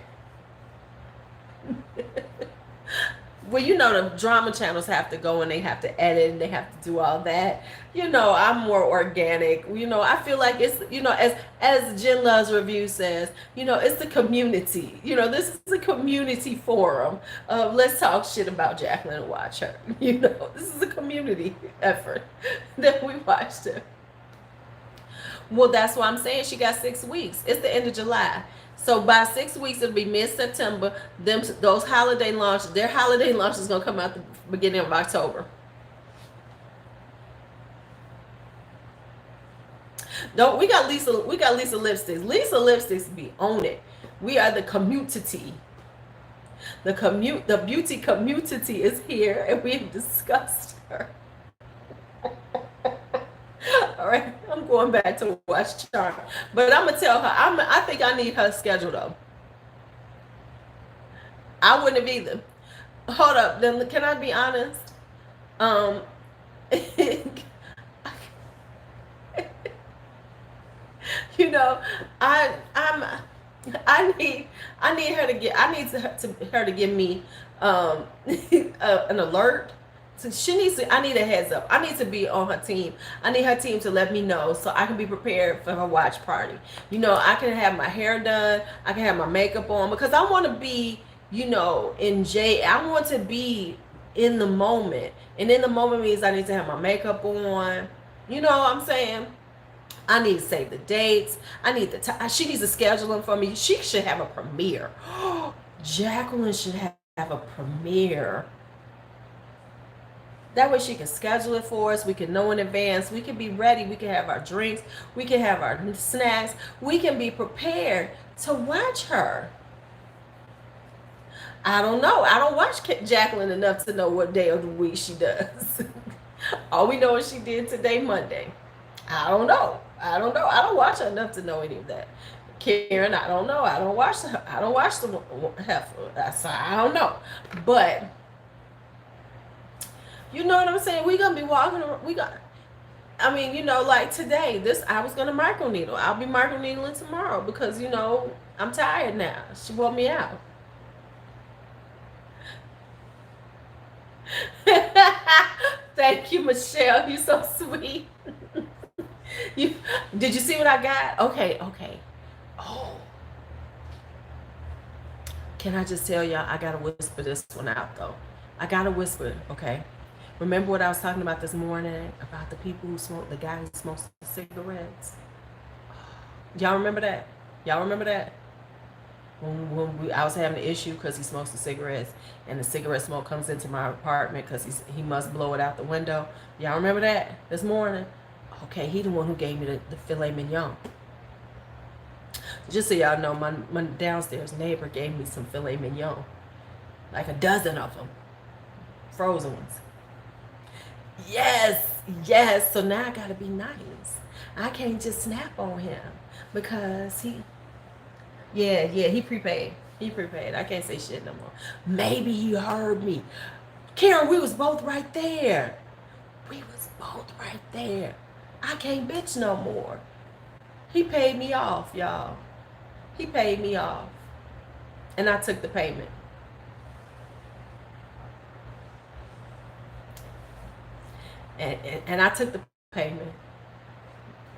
Well, the drama channels have to go and they have to edit and they have to do all that. I'm more organic. I feel like it's, as Jen Love's review says, it's the community. This is a community forum. Let's talk shit about Jaclyn and watch her. This is a community effort that we watched her. Well, that's why I'm saying she got 6 weeks. It's the end of July. So by 6 weeks, it'll be mid-September. Those holiday launches, their holiday launch is gonna come out the beginning of October. We got Lisa Lipsticks. Lisa Lipsticks be on it. We are the community. The beauty community is here, and we've discussed her. All right, I'm going back to watch Charm, but I'm gonna tell her. I think I need her schedule though. I wouldn't have either. Hold up, then can I be honest? I need her to give me an alert. So I need a heads up. I need to be on her team. I need her team to let me know so I can be prepared for her watch party. I can have my hair done. I can have my makeup on because I want to be, I want to be in the moment. And in the moment means I need to have my makeup on. You know what I'm saying? I need to save the dates. I need she needs to schedule them for me. She should have a premiere. Jaclyn should have a premiere. That way she can schedule it for us. We can know in advance. We can be ready. We can have our drinks. We can have our snacks. We can be prepared to watch her. I don't know. I don't watch Jaclyn enough to know what day of the week she does. All we know is she did today, Monday. I don't know. I don't watch her enough to know any of that. Karen, I don't know. I don't watch the heifer. So I don't know. But you know what I'm saying? We're going to be walking around. like today, I was going to microneedle. I'll be microneedling tomorrow because, I'm tired now. She wore me out. Thank you, Michelle. You're so sweet. Did you see what I got? Okay. Oh. Can I just tell y'all, I got to whisper this one out, though. I got to whisper, okay? Remember what I was talking about this morning about the people who smoke, the guy who smokes the cigarettes? Y'all remember that? When I was having an issue because he smokes the cigarettes and the cigarette smoke comes into my apartment because he must blow it out the window. Y'all remember that this morning? Okay, he the one who gave me the filet mignon. Just so y'all know, my downstairs neighbor gave me some filet mignon. Like a dozen of them. Frozen ones. Yes. So now I gotta be nice. I can't just snap on him because he prepaid. I can't say shit no more. Maybe he heard me. Karen, we was both right there. I can't bitch no more. He paid me off, y'all. He paid me off. And I took the payment. And I took the payment.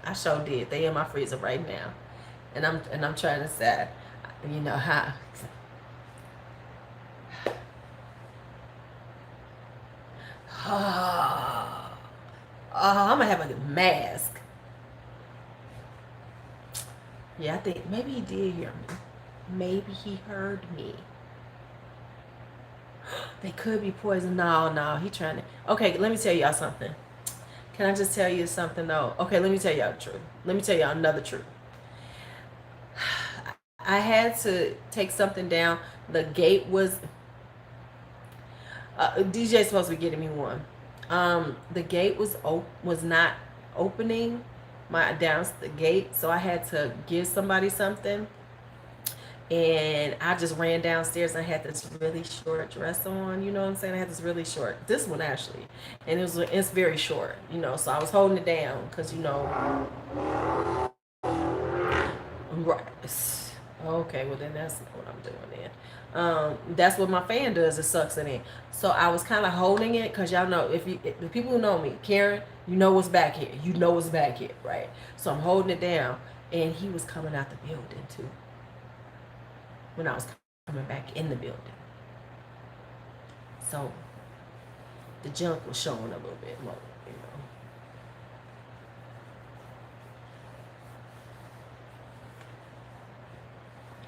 I sure did. They in my freezer right now. And I'm trying to say, how. I'm gonna have a mask. Yeah, I think maybe he did hear me. Maybe he heard me. They could be poison. No, he trying to. Okay, let me tell y'all something. Can I just tell you something though? Okay, let me tell y'all the truth. Let me tell y'all another truth. I had to take something down The gate was DJ's supposed to be getting me one. The gate was not opening my down the gate, so I had to give somebody something. And I just ran downstairs. And I had this really short dress on, you know what I'm saying? I had this really short, this one actually, and it's very short, you know. So I was holding it down because, you know, right. Okay, well then that's what I'm doing then. That's what my fan does. It sucks it in. So I was kind of holding it because y'all know, if the people who know me, Karen, you know what's back here. You know what's back here, right? So I'm holding it down, and he was coming out the building too. When I was coming back in the building. So the junk was showing a little bit more, you know.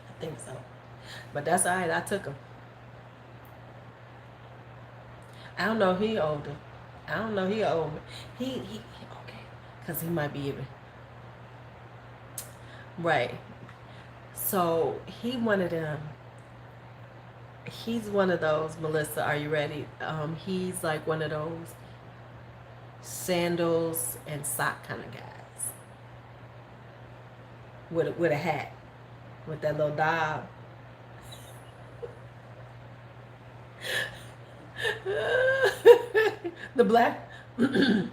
I think so. But that's all right. I took him. I don't know if he older. I don't know he older. He okay. Because he might be even. Right. So he wanted them. He's one of those, Melissa, are you ready? He's like one of those sandals and sock kind of guys. With a hat. With that little dial. The black I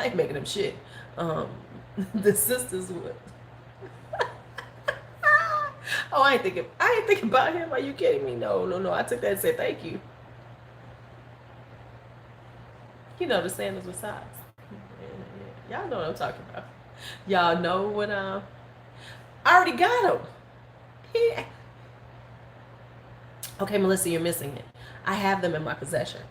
ain't making them shit. The sisters would. Oh, I ain't thinking about him. Are you kidding me? No. I took that and said thank you. You know, the sandals with socks. Yeah. Y'all know what I'm talking about. Y'all know what I already got them. Yeah. Okay, Melissa, you're missing it. I have them in my possession.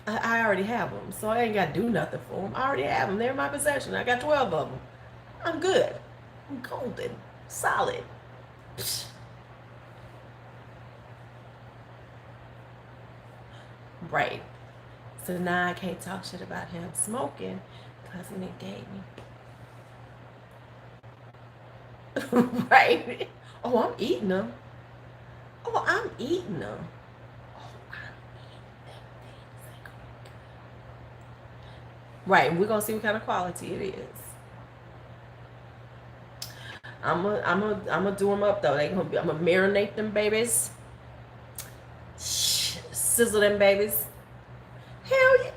I already have them, so I ain't got to do nothing for them. I already have them. They're in my possession. I got 12 of them. I'm good. I'm golden. Solid. Psh. Right. So now I can't talk shit about him smoking because he gave me. Right. Oh, I'm eating them. Right, and we're gonna see what kind of quality it is. I'm gonna do them up though. I'm gonna marinate them babies, sizzle them babies. Hell yeah,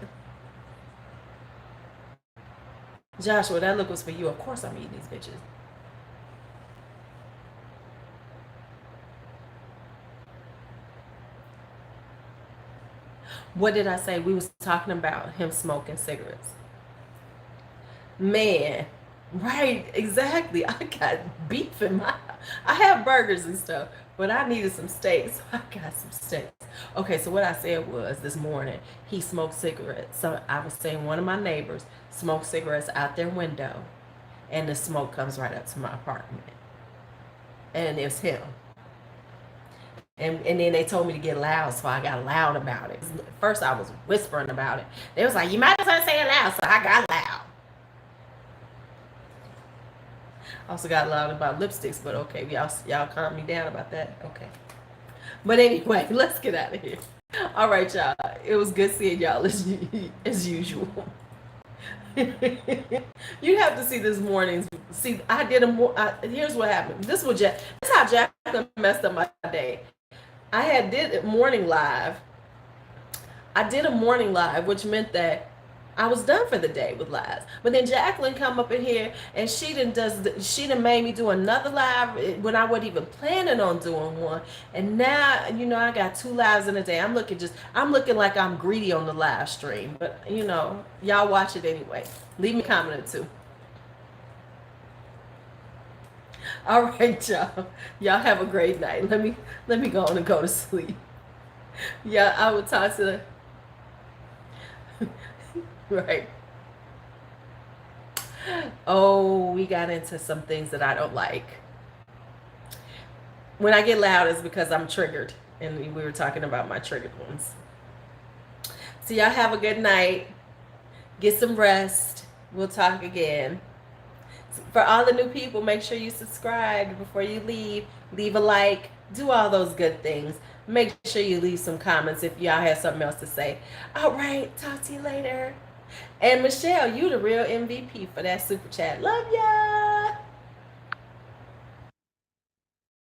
Joshua, that look was for you. Of course, I'm eating these bitches. What did I say? We was talking about him smoking cigarettes. Man, right, exactly. I got beef in my. I have burgers and stuff, but I needed some steaks, so I got some steaks. Okay, so what I said was this morning he smoked cigarettes. So I was saying one of my neighbors smoked cigarettes out their window, and the smoke comes right up to my apartment, and it's him. And then they told me to get loud, so I got loud about it. First, I was whispering about it. They was like, "You might as well say it loud," so I got loud. Also got loud about lipsticks, but okay, y'all calm me down about that. Okay. But anyway, let's get out of here. All right, y'all. It was good seeing y'all as usual. You have to see this morning's. See, I did here's what happened. This is how Jaclyn messed up my day. I did a morning live. Which meant that I was done for the day with lives. But then Jaclyn come up in here and she done made me do another live when I wasn't even planning on doing one. And now, you know, I got 2 lives in a day. I'm looking like I'm greedy on the live stream. But you know, y'all watch it anyway. Leave me a comment or 2. All right, y'all. Y'all have a great night. Let me go on and go to sleep. Yeah, I would talk to right. Oh, we got into some things that I don't like. When I get loud, it's because I'm triggered. And we were talking about my triggered ones. So y'all have a good night. Get some rest. We'll talk again. For all the new people, make sure you subscribe before you leave. Leave a like. Do all those good things. Make sure you leave some comments if y'all have something else to say. All right, talk to you later. And Michelle, you the real MVP for that super chat. Love ya.